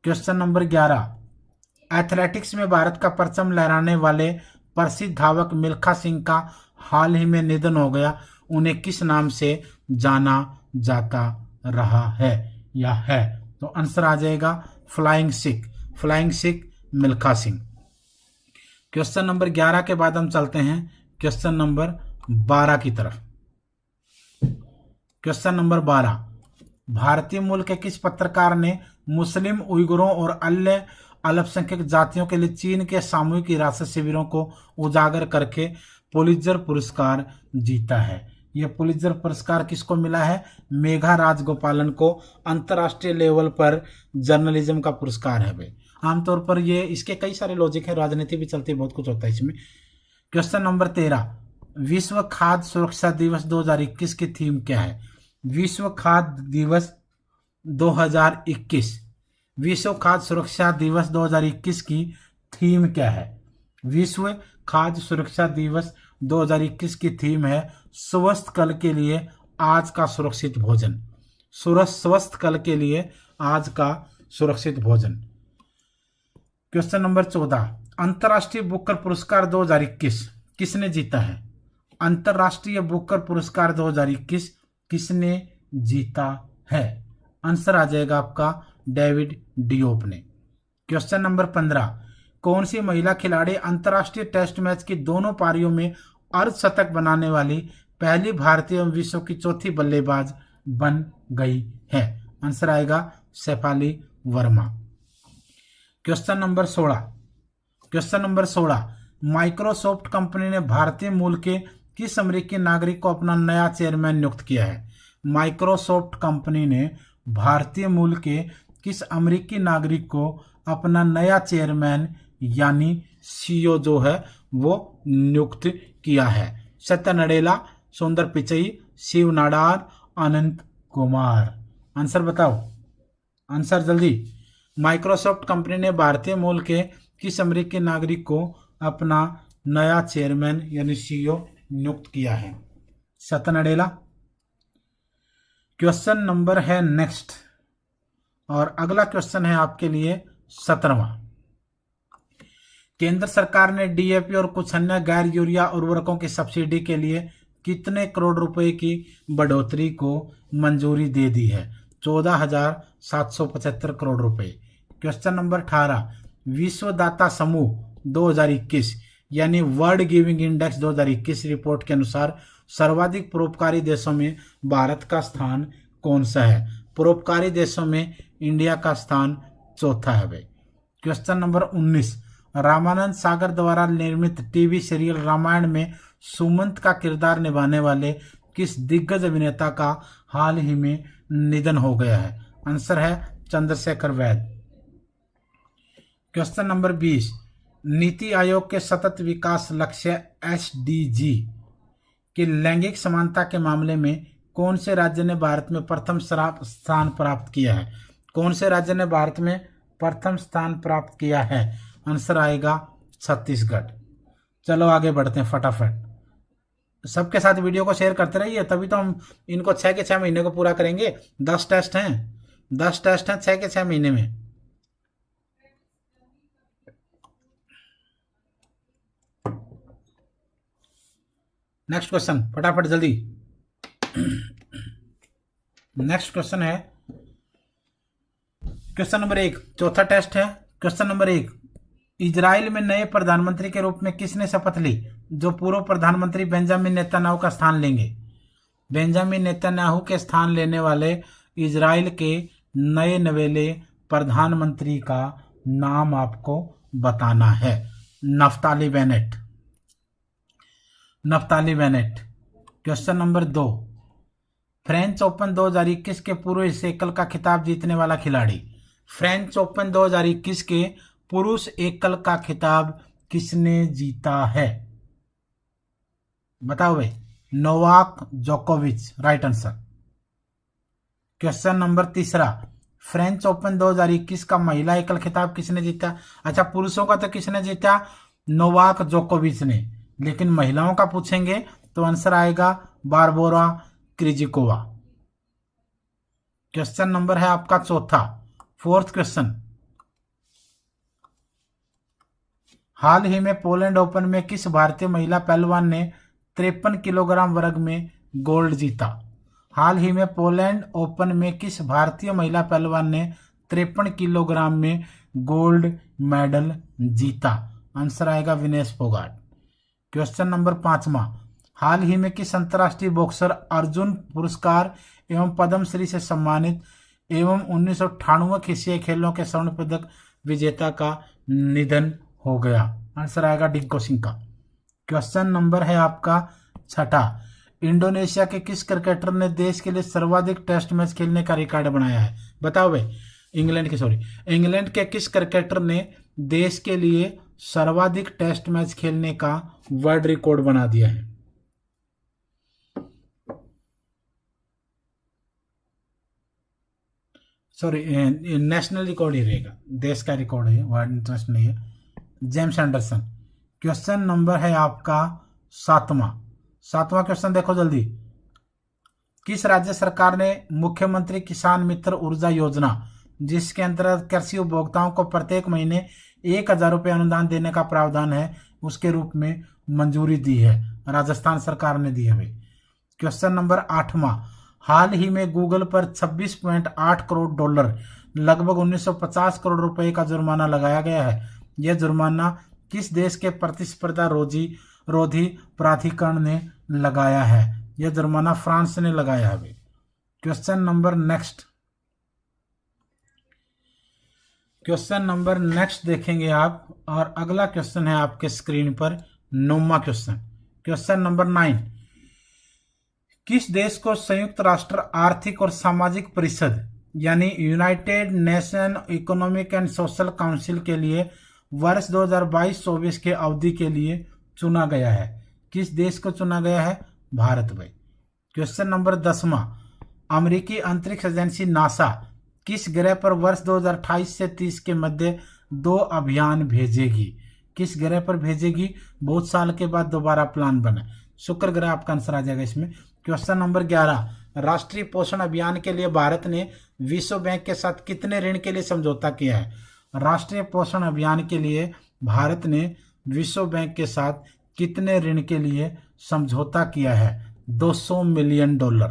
क्वेश्चन नंबर 11, एथलेटिक्स में भारत का परचम लहराने वाले प्रसिद्ध धावक मिल्खा सिंह का हाल ही में निधन हो गया, उन्हें किस नाम से जाना जाता रहा है या है? तो आंसर आ जाएगा flying Sikh Milkha Singh. Question number 11 के बाद हम चलते हैं क्वेश्चन नंबर 12 की तरफ। क्वेश्चन नंबर 12, भारतीय मूल के किस पत्रकार ने मुस्लिम, उइगुरों और अन्य अल्पसंख्यक जातियों के लिए चीन के सामूहिक हिरासत शिविरों को उजागर करके पुलित्जर पुरस्कार जीता है? ये पुलित्जर पुरस्कार किसको मिला है? मेघा राजगोपालन को अंतर्राष्ट्रीय लेवल पर जर्नलिज्म का पुरस्कार है भाई। आमतौर पर ये इसके कई सारे लॉजिक है, राजनीति भी चलती है, बहुत कुछ होता है इसमें। क्वेश्चन नंबर 13, विश्व खाद्य सुरक्षा दिवस 2021 की थीम क्या है? विश्व खाद्य दिवस 2021, विश्व खाद्य सुरक्षा दिवस 2021 की थीम क्या है? विश्व खाद्य सुरक्षा दिवस 2021 की थीम है स्वस्थ कल के लिए आज का सुरक्षित भोजन। स्वस्थ कल के लिए आज का सुरक्षित भोजन। क्वेश्चन नंबर 14, अंतर्राष्ट्रीय बुकर पुरस्कार 2021 किसने जीता है? अंतर्राष्ट्रीय बुकर पुरस्कार 2021 किसने जीता है? आंसर आ जाएगा आपका डेविड डियोप ने। क्वेश्चन नंबर 15, कौन सी महिला खिलाड़ी अंतर्राष्ट्रीय टेस्ट मैच की दोनों पारियों में अर्धशतक बनाने वाली पहली भारतीय एवं विश्व की चौथी बल्लेबाज बन गई है? आंसर आएगा Shefali Verma. Question number 16, Microsoft company ने भारतीय मूल के किस अमेरिकी नागरिक को अपना नया चेयरमैन नियुक्त किया है? माइक्रोसॉफ्ट कंपनी ने भारतीय मूल के किस अमेरिकी नागरिक को अपना नया चेयरमैन यानी सीईओ जो है वो नियुक्त किया है? सत्य नडेला, सुंदर पिचई, शिव नाडार, अनंत कुमार। आंसर बताओ, आंसर जल्दी। माइक्रोसॉफ्ट कंपनी ने भारतीय मूल के किस अमेरिकी नागरिक को अपना नया चेयरमैन यानी सीईओ नियुक्त किया है? सत्य नडेला। क्वेश्चन नंबर है नेक्स्ट, और अगला क्वेश्चन है आपके लिए 17वां। केंद्र सरकार ने डीएपी और कुछ अन्य गैर यूरिया उर्वरकों की सब्सिडी के लिए कितने करोड़ रुपए की बढ़ोतरी को मंजूरी दे दी है? 14,775 करोड़ रुपए। क्वेश्चन नंबर 18, विश्वदाता समूह 2021 यानी वर्ल्ड गिविंग इंडेक्स 2021 रिपोर्ट के अनुसार सर्वाधिक परोपकारी देशों में भारत का स्थान कौन सा है? परोपकारी देशों में इंडिया का स्थान चौथा है भाई। क्वेश्चन नंबर 19, रामानंद सागर द्वारा निर्मित टीवी सीरियल रामायण में सुमंत का किरदार निभाने वाले किस दिग्गज अभिनेता का हाल ही में निधन हो गया है? आंसर है चंद्रशेखर वैद। क्वेश्चन नंबर 20, नीति आयोग के सतत विकास लक्ष्य SDG की लैंगिक समानता के मामले में कौन से राज्य ने भारत में प्रथम स्थान प्राप्त किया है? कौन से राज्य ने भारत में प्रथम स्थान प्राप्त किया है? आंसर आएगा छत्तीसगढ़। चलो आगे बढ़ते हैं फटाफट। सबके साथ वीडियो को शेयर करते रहिए, तभी तो हम इनको 6 के 6 महीने को पूरा करेंगे। 10 टेस्ट हैं, 10 टेस्ट हैं 6 के 6 महीने में। नेक्स्ट क्वेश्चन फटाफट जल्दी। नेक्स्ट क्वेश्चन है क्वेश्चन नंबर 1, चौथा टेस्ट है। क्वेश्चन नंबर 1, इजराइल में नए प्रधानमंत्री के रूप में किसने शपथ ली जो पूर्व प्रधानमंत्री बेंजामिन नेतन्याहू का स्थान लेंगे? बेंजामिन नेतन्याहू के स्थान लेने वाले इजराइल के नए नवेले प्रधानमंत्री का नाम आपको बताना है। Naftali Bennett. Naftali Bennett. Question number 2, French open 2021 के पुरुष एकल का खिताब जीतने वाला खिलाड़ी। फ्रेंच ओपन 2021 के पुरुष एकल का खिताब किसने जीता है? बताओ भाई। नोवाक जोकोविच, right answer. Question number 3, French open 2021 का महिला एकल खिताब किसने जीता? अच्छा, पुरुषों का तो किसने जीता? नोवाक जोकोविच ने, लेकिन महिलाओं का पूछेंगे तो आंसर आएगा बारबोरा क्रिजिकोवा। क्वेश्चन नंबर है आपका 4, 4th क्वेश्चन। हाल ही में पोलैंड ओपन में किस भारतीय महिला पहलवान ने 53 किलोग्राम वर्ग में गोल्ड जीता? हाल ही में पोलैंड ओपन में किस भारतीय महिला पहलवान ने 53 किलोग्राम में गोल्ड मेडल जीता? आंसर आएगा विनेश फोगाट। क्वेश्चन नंबर 5, हाल ही में किस अंतर्राष्ट्रीय बॉक्सर अर्जुन पुरस्कार एवं पद्मश्री से सम्मानित एवं 1998 एशियाई खेलों के स्वर्ण पदक विजेता का निधन हो गया? आंसर आएगा डिंको सिंह का। क्वेश्चन नंबर है आपका 6, इंडोनेशिया के किस क्रिकेटर ने देश के लिए सर्वाधिक टेस्ट मैच खेलने का रिकॉर्ड बनाया है? बताओ भाई। इंग्लैंड के किस क्रिकेटर ने देश के लिए सर्वाधिक टेस्ट मैच खेलने का वर्ल्ड रिकॉर्ड बना दिया है? सॉरी, नेशनल रिकॉर्ड ही रहेगा, देश का रिकॉर्ड है, वर्ल्ड इंटरेस्ट नहीं है। James Anderson. क्वेश्चन नंबर है आपका सातवां क्वेश्चन देखो जल्दी। किस राज्य सरकार ने मुख्यमंत्री किसान मित्र ऊर्जा योजना, जिसके अंतर्गत कृषि उपभोक्ताओं को प्रत्येक महीने 1,000 रुपये अनुदान देने का प्रावधान है, उसके रूप में मंजूरी दी है? राजस्थान सरकार ने दी है भाई। Question number 8वां। हाल ही में गूगल पर 26.8 करोड़ डॉलर लगभग 1950 करोड़ रुपए का जुर्माना लगाया गया है। यह जुर्माना किस देश के प्रतिस्पर्धा रोधी प्राधिकरण ने लगाया है? यह जुर्माना फ्रांस ने लगाया है भाई। क्वेश्चन नंबर नेक्स्ट देखेंगे आप, और अगला क्वेश्चन है आपके स्क्रीन पर 9वां क्वेश्चन। Question number 9। किस देश को संयुक्त राष्ट्र आर्थिक और सामाजिक परिषद यानी United nation economic and social council के लिए वर्ष 2022-24 के अवधि के लिए चुना गया है? किस देश को चुना गया है? भारत भाई। क्वेश्चन नंबर 10वां। अमेरिकी अंतरिक्ष एजेंसी नासा किस ग्रह पर वर्ष 2028 से 30 के मध्य 2 अभियान भेजेगी? किस ग्रह पर भेजेगी? बहुत साल के बाद दोबारा प्लान बना, शुक्र ग्रह आपका आंसर आ जाएगा इसमें। Question number 11। राष्ट्रीय पोषण अभियान के लिए भारत ने विश्व बैंक के साथ कितने ऋण के लिए समझौता किया है? राष्ट्रीय पोषण अभियान के लिए भारत ने विश्व बैंक के साथ कितने ऋण के लिए समझौता किया है? 200 million dollar.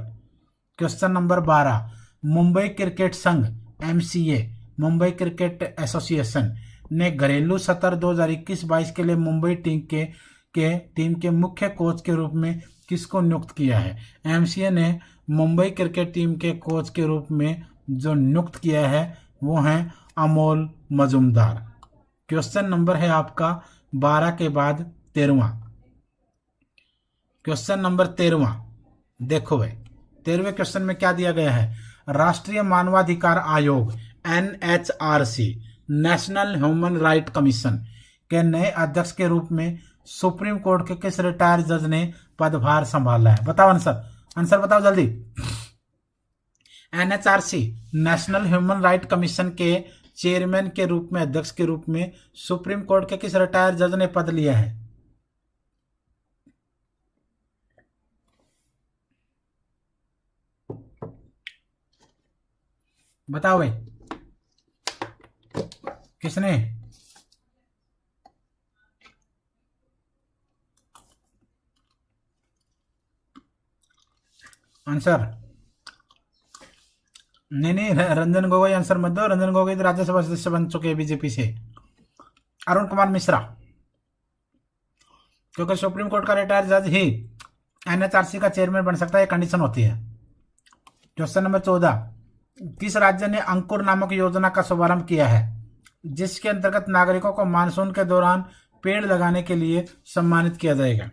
Question number 12। Mumbai cricket संघ MCA, मुंबई क्रिकेट एसोसिएशन ने घरेलू सत्र 2021-22 के लिए मुंबई टीम के मुख्य कोच के रूप में किसको नियुक्त किया है? MCA ने मुंबई क्रिकेट टीम के कोच के रूप में जो नियुक्त किया है वो है अमोल मजुमदार। क्वेश्चन नंबर है आपका 12 के बाद 13वां। क्वेश्चन नंबर 13वां देखो भाई। 13वें क्वेश्चन में क्या दिया गया है? राष्ट्रीय मानवाधिकार आयोग NHRC, national human right commission के नए अध्यक्ष के रूप में सुप्रीम कोर्ट के किस रिटायर्ड जज ने पदभार संभाला है? बताओ आंसर बताओ जल्दी। NHRC, national human right commission के चेयरमैन के रूप में, अध्यक्ष के रूप में सुप्रीम कोर्ट के किस रिटायर्ड जज ने पद लिया है? बताओ भाई, किसने? आंसर नहीं, रंजन गोगोई आंसर मत दो। रंजन गोगोई तो राज्यसभा सदस्य बन चुके हैं बीजेपी से। अरुण कुमार मिश्रा, क्योंकि सुप्रीम कोर्ट का रिटायर्ड जज ही NHRC का चेयरमैन बन सकता है, कंडीशन होती है। Question number 14। किस राज्य ने अंकुर नामक योजना का शुभारंभ किया है, जिसके अंतर्गत नागरिकों को मानसून के दौरान पेड़ लगाने के लिए सम्मानित किया जाएगा?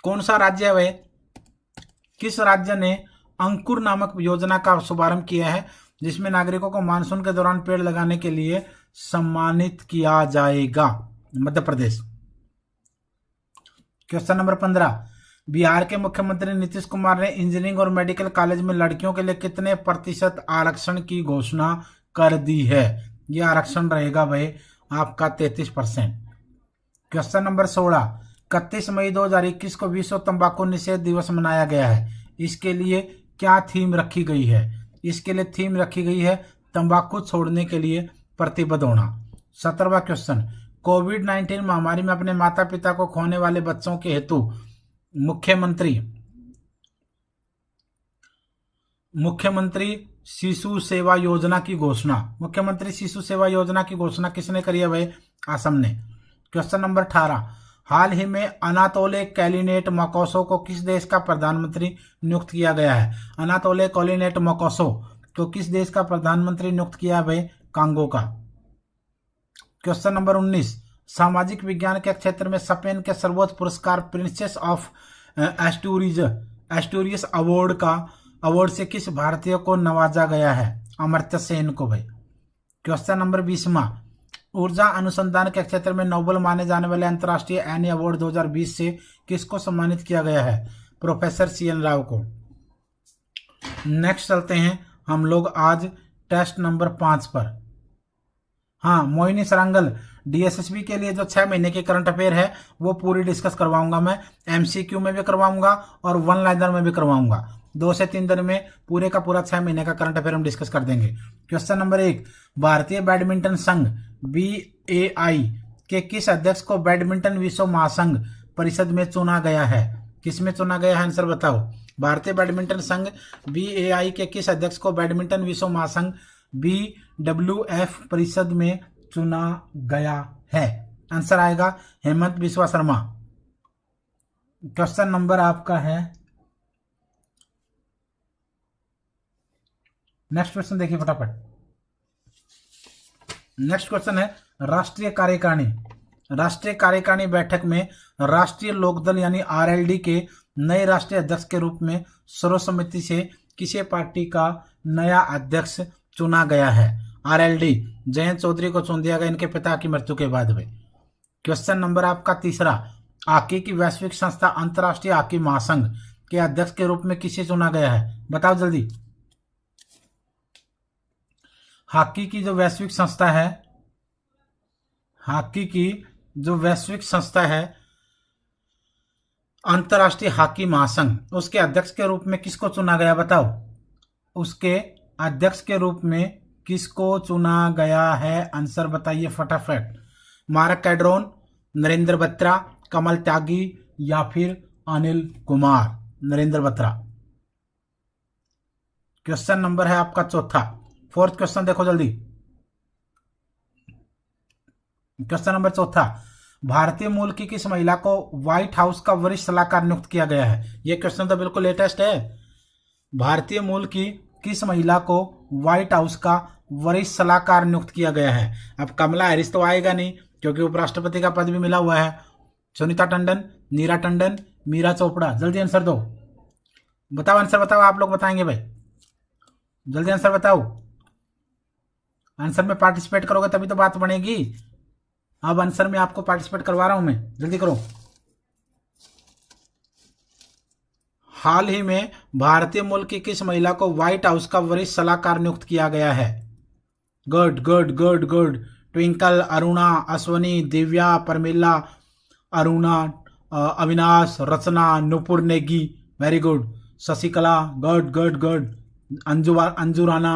कौन सा राज्य है वह? किस राज्य ने अंकुर नामक योजना का शुभारंभ किया है जिसमें नागरिकों को मानसून के दौरान पेड़ लगाने के लिए सम्मानित किया जाएगा? मध्य प्रदेश। Question number 15। बिहार के मुख्यमंत्री नीतीश कुमार ने इंजीनियरिंग और मेडिकल कॉलेज में लड़कियों के लिए कितने प्रतिशत आरक्षण की घोषणा कर दी है? यह आरक्षण रहेगा भाई आपका 33%। Question number 16। 31 मई 2021 को विश्व तंबाकू निषेध दिवस मनाया गया है। इसके लिए क्या थीम रखी गई है? इसके लिए थीम रखी गई है तंबाकू छोड़ने के लिए प्रतिबद्ध होना। 17वां क्वेश्चन। कोविड-19 महामारी में अपने माता पिता को खोने वाले बच्चों के हेतु मुख्यमंत्री शिशु सेवा योजना की घोषणा, मुख्यमंत्री शिशु सेवा योजना की घोषणा किसने करी है भाई? असम ने। Question number 18। हाल ही में अनातोले कैलिनेट मकोसो को किस देश का प्रधानमंत्री नियुक्त किया गया है? अनातोले कैलिनेट मकोसो को किस देश का प्रधानमंत्री नियुक्त किया है भाई? कांगो का। Question number 19। सामाजिक विज्ञान के क्षेत्र में स्पेन के सर्वोच्च पुरस्कार प्रिंसेस ऑफ एस्टूरियस अवार्ड से किस भारतीय को नवाजा गया है? अमर्त्य सेन को भाई। क्वेश्चन नंबर 20वां, ऊर्जा अनुसंधान के क्षेत्र में नोबेल माने जाने वाले अंतर्राष्ट्रीय एनी अवार्ड 2020 से किसको सम्मानित किया गया है? प्रोफेसर CN राव को। नेक्स्ट चलते हैं हम लोग आज टेस्ट नंबर 5 पर। हाँ, मोहिनी सरंगल, DSSB के लिए जो 6 महीने की करंट अफेयर है वो पूरी डिस्कस करवाऊंगा मैं। MCQ में भी करवाऊंगा और वन लाइनर में भी करवाऊंगा। 2 से 3 दिन में पूरे का पूरा 6 महीने का करंट अफेयर हम डिस्कस कर देंगे। क्वेश्चन नंबर 1, भारतीय बैडमिंटन संघ BAI के किस अध्यक्ष को बैडमिंटन विश्व महासंघ परिषद में चुना गया है? किस में चुना गया है? आंसर बताओ। भारतीय बैडमिंटन संघ BAI के किस अध्यक्ष को बैडमिंटन विश्व महासंघ BWF परिषद में चुना गया है? आंसर आएगा हेमंत बिस्वा शर्मा। क्वेश्चन नंबर आपका है, नेक्स्ट क्वेश्चन देखिए फटाफट। नेक्स्ट क्वेश्चन है राष्ट्रीय कार्यकारिणी। राष्ट्रीय कार्यकारिणी बैठक में राष्ट्रीय लोकदल यानी RLD के नए राष्ट्रीय अध्यक्ष के रूप में सर्वसम्मति से किसी पार्टी का नया अध्यक्ष चुना गया है? RLD जयंत चौधरी को चुन दिया गया इनके पिता की मृत्यु के बाद में। क्वेश्चन नंबर आपका 3, हॉकी की वैश्विक संस्था अंतर्राष्ट्रीय हॉकी महासंघ के अध्यक्ष के रूप में किसे चुना गया है? बताओ जल्दी। हॉकी की जो वैश्विक संस्था है, हॉकी की जो वैश्विक संस्था है अंतर्राष्ट्रीय हॉकी महासंघ, उसके अध्यक्ष के रूप में किसको चुना गया? बताओ। उसके अध्यक्ष के रूप में किसको चुना गया है? आंसर बताइए फटाफट। मार्क कैड्रोन, नरेंद्र बत्रा, कमल त्यागी या फिर अनिल कुमार? नरेंद्र बत्रा। क्वेश्चन नंबर है आपका 4th क्वेश्चन देखो जल्दी। क्वेश्चन नंबर 4, भारतीय मूल की किस महिला को व्हाइट हाउस का वरिष्ठ सलाहकार नियुक्त किया गया है? यह क्वेश्चन तो बिल्कुल लेटेस्ट है। भारतीय मूल की किस महिला को व्हाइट हाउस का वरिष्ठ सलाहकार नियुक्त किया गया है? अब कमला हैरिस तो आएगा नहीं क्योंकि उपराष्ट्रपति का पद भी मिला हुआ है। सुनीता टंडन, नीरा टंडन, मीरा चोपड़ा? जल्दी आंसर दो। बताओ, आंसर बताओ। आप लोग बताएंगे भाई, जल्दी आंसर बताओ। आंसर में पार्टिसिपेट करोगे तभी तो बात बनेगी। अब आंसर में आपको पार्टिसिपेट करवा रहा हूं मैं, जल्दी करो। हाल ही में भारतीय मूल की किस महिला को व्हाइट हाउस का वरिष्ठ सलाहकार नियुक्त किया गया है? Good good good good. Twinkle, Aruna, Ashwani, Divya, Parmila, Aruna, Avinash, Rachna, Nupur Negi, very good. Shashikala, good good good. Anju Rana.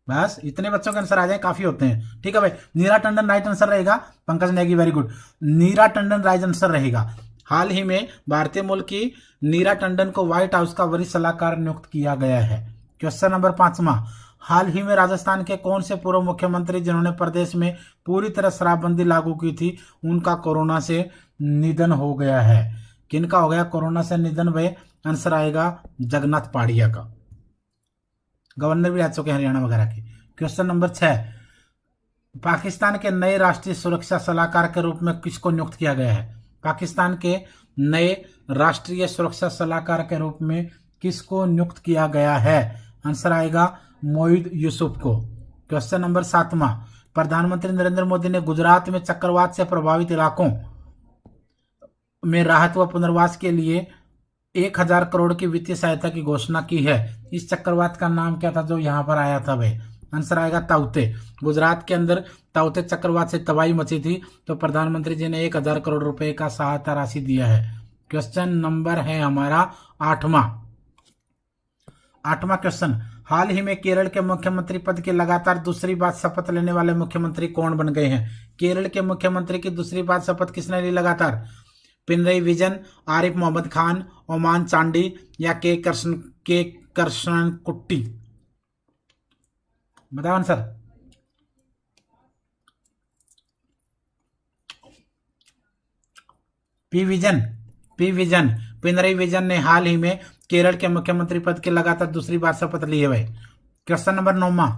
बस इतने बच्चों के आंसर आ जाए काफी होते हैं। ठीक है भाई। नीरा टंडन राइट आंसर रहेगा। Pankaj Negi, very good. Neera Tandon right answer रहेगा। हाल ही में भारतीय मूल की नीरा टंडन को व्हाइट हाउस का वरिष्ठ सलाहकार नियुक्त किया गया है। क्वेश्चन नंबर 5, हाल ही में राजस्थान के कौन से पूर्व मुख्यमंत्री जिन्होंने प्रदेश में पूरी तरह शराबबंदी लागू की थी उनका कोरोना से निधन हो गया है? किनका हो गया कोरोना से निधन भाई? आंसर आएगा जगन्नाथ पहाड़िया का। गवर्नर भी रह चुके हैं हरियाणा वगैरह के। क्वेश्चन नंबर 6, पाकिस्तान के नए राष्ट्रीय सुरक्षा सलाहकार के रूप में किसको नियुक्त किया गया है? पाकिस्तान के नए राष्ट्रीय सुरक्षा सलाहकार के रूप में किसको नियुक्त किया गया है? आंसर आएगा मोहिद यूसुफ को। क्वेश्चन नंबर 7, प्रधानमंत्री नरेंद्र मोदी ने गुजरात में चक्रवात से प्रभावित इलाकों में राहत व पुनर्वास के लिए 1000 करोड़ की वित्तीय सहायता की घोषणा की है। इस चक्रवात का नाम क्या था जो यहां पर आया था भाई? आंसर आएगा ताउते। गुजरात के अंदर ताउते चक्रवात से तबाही मची थी तो प्रधानमंत्री जी ने 1000 करोड़ रुपए का सहायता राशि दिया है। क्वेश्चन नंबर है हमारा 8वां क्वेश्चन, हाल ही में केरल के मुख्यमंत्री पद की लगातार दूसरी बार शपथ लेने वाले मुख्यमंत्री कौन बन गए हैं? केरल के मुख्यमंत्री की दूसरी बार शपथ किसने ली लगातार? पिनरई विजयन, आरिफ मोहम्मद खान, ओमान चांडी या के कृष्णन कुट्टी? बताओ answer. P vision. Pinarayi Vijayan ने हाल ही में केरल के मुख्यमंत्री पद की लगातार दूसरी बार शपथ ली है भाई। क्वेश्चन नंबर 9,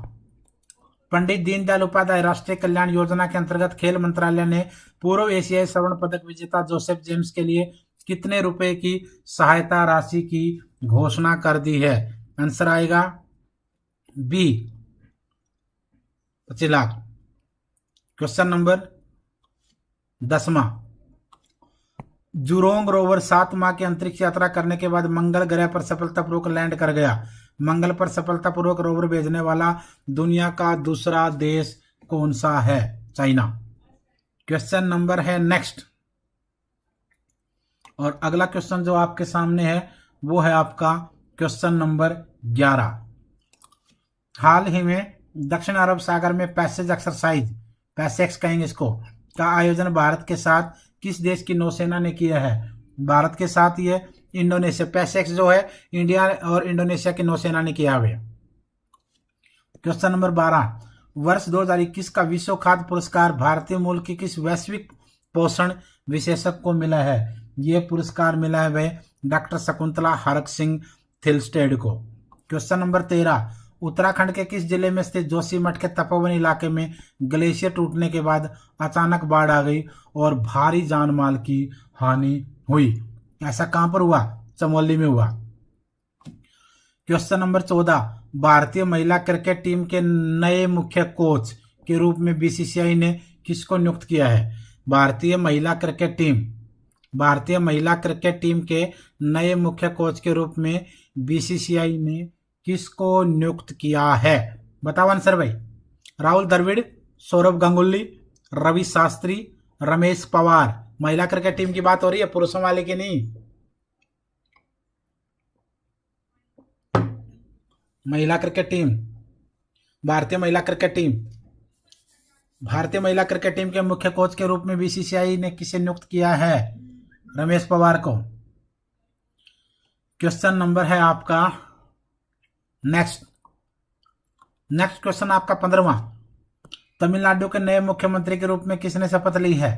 पंडित दीनदयाल उपाध्याय राष्ट्रीय कल्याण योजना के अंतर्गत खेल मंत्रालय ने पूर्व एशियाई स्वर्ण पदक विजेता जोसेफ जेम्स के लिए कितने रुपए की सहायता राशि की घोषणा कर दी है? आंसर आएगा बी 25 लाख। क्वेश्चन नंबर 10वां, जुरोंग रोवर 7 माह की अंतरिक्ष यात्रा करने के बाद मंगल ग्रह पर सफलतापूर्वक लैंड कर गया। मंगल पर सफलतापूर्वक रोवर भेजने वाला दुनिया का दूसरा देश कौन सा है? चाइना। क्वेश्चन नंबर है नेक्स्ट, और अगला क्वेश्चन जो आपके सामने है वो है आपका क्वेश्चन नंबर 11। हाल ही में दक्षिण अरब सागर में पैसेज एक्सरसाइज, पैसेक्स कहेंगे इसको, का आयोजन भारत के साथ किस देश की नौसेना ने किया है? भारत के साथ ये इंडोनेशिया, पैसेक्स जो है इंडिया और इंडोनेशिया की नौसेना ने किया हुआ। क्वेश्चन नंबर 12, वर्ष 2021 का विश्व खाद्य पुरस्कार भारतीय मूल की किस वैश्विक पोषण विशेषज्ञ को मिला है? ये पुरस्कार मिला है वह डॉक्टर शकुंतला हरक सिंह थिलस्टेड को। क्वेश्चन नंबर 13, उत्तराखंड के किस जिले में स्थित जोशीमठ के तपोवन इलाके में ग्लेशियर टूटने के बाद अचानक बाढ़ आ गई और भारी जान माल की हानि हुई? ऐसा कहां पर हुआ? चमोली में हुआ। क्वेश्चन नंबर 14, भारतीय महिला क्रिकेट टीम के नए मुख्य कोच के रूप में बीसीसीआई ने किसको नियुक्त किया है? भारतीय महिला क्रिकेट टीम के नए मुख्य कोच के रूप में बीसीसीआई ने किसको नियुक्त किया है? बताओ आंसर भाई। राहुल द्रविड़, सौरभ गांगुली, रवि शास्त्री, रमेश पवार। महिला क्रिकेट टीम की बात हो रही है, पुरुषों वाले की नहीं। महिला क्रिकेट टीम, भारतीय महिला क्रिकेट टीम के मुख्य कोच के रूप में बीसीसीआई ने किसे नियुक्त किया है? रमेश पवार को। क्वेश्चन नंबर है आपका नेक्स्ट क्वेश्चन आपका 15वां, तमिलनाडु के नए मुख्यमंत्री के रूप में किसने शपथ ली है?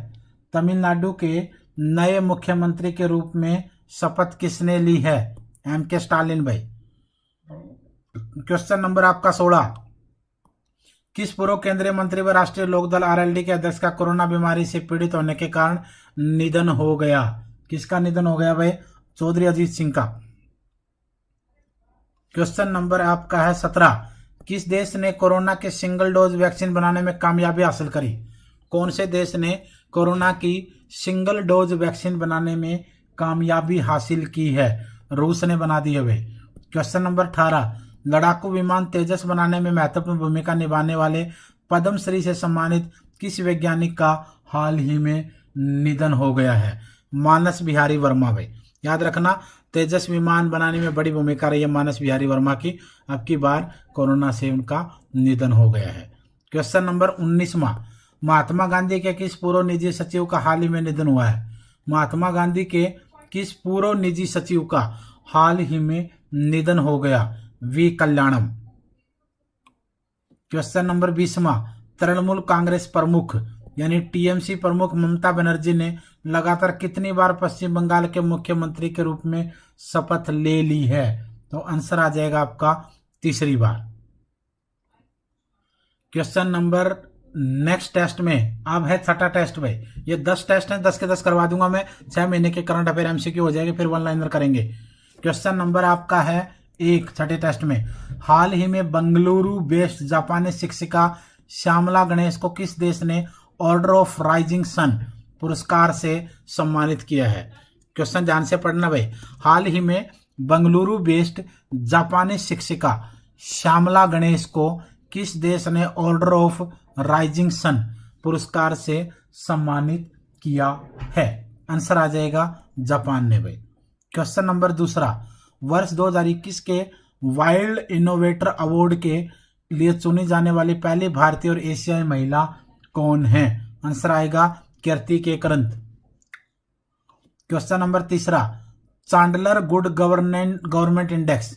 तमिलनाडु के नए मुख्यमंत्री के रूप में शपथ किसने ली है? एम.के. स्टालिन भाई। क्वेश्चन नंबर आपका 16, किस पूर्व केंद्रीय मंत्री व राष्ट्रीय लोकदल आरएलडी के अध्यक्ष का कोरोना बीमारी से पीड़ित होने के कारण निधन हो गया? किसका निधन हो गया भाई? चौधरी अजीत सिंह का। क्वेश्चन नंबर आपका है 17, किस देश ने कोरोना के सिंगल डोज वैक्सीन बनाने में कामयाबी हासिल करी? कौन से देश ने कोरोना की सिंगल डोज वैक्सीन बनाने में कामयाबी हासिल की है? रूस ने बना दी है भाई। क्वेश्चन नंबर 18, लड़ाकू विमान तेजस बनाने में महत्वपूर्ण भूमिका निभाने वाले पद्मश्री से सम्मानित किस वैज्ञानिक का हाल ही में निधन हो गया है? मानस बिहारी वर्मा भाई। याद रखना, तेजस विमान बनाने में बड़ी भूमिका रही है मानस बिहारी वर्मा की। अब की बार कोरोना से उनका निधन हो गया है। क्वेश्चन नंबर 19वां, महात्मा गांधी के किस पूर्व निजी सचिव का हाल ही में निधन हुआ है? महात्मा गांधी के किस पूर्व निजी सचिव का हाल ही में निधन हो गया? वी कल्याणम। क्वेश्चन नंबर 20वां, तृणमूल कांग्रेस प्रमुख यानी टीएमसी प्रमुख ममता बनर्जी ने लगातार कितनी बार पश्चिम बंगाल के मुख्यमंत्री के रूप में शपथ ले ली है? तो आंसर आ जाएगा आपका तीसरी बार। क्वेश्चन नंबर नेक्स्ट टेस्ट में अब है छठा टेस्ट भाई। ये 10 टेस्ट हैं, 10 के 10 करवा दूंगा मैं। 6 महीने के करंट अफेयर एमसीक्यू हो जाएगी, फिर वन लाइनर करेंगे। क्वेश्चन नंबर आपका है 1 छठे टेस्ट में, हाल ही में बंगलुरु बेस्ड जापानी शिक्षिका श्यामला गणेश को किस देश ने ऑर्डर ऑफ राइजिंग सन पुरस्कार से सम्मानित किया है? क्वेश्चन ध्यान से पढ़ना भाई। हाल ही में बंगलुरु बेस्ड जापानी शिक्षिका श्यामला गणेश को किस देश ने ऑर्डर ऑफ राइजिंग सन पुरस्कार से सम्मानित किया है? आंसर आ जाएगा जापान ने भाई। क्वेश्चन नंबर 2, वर्ष 2021 के वाइल्ड इनोवेटर अवार्ड के लिए चुनी जाने वाली पहली भारतीय और एशियाई महिला कौन है? आंसर आएगा Kirti K Karanth. Question number 3, Chandler good government index,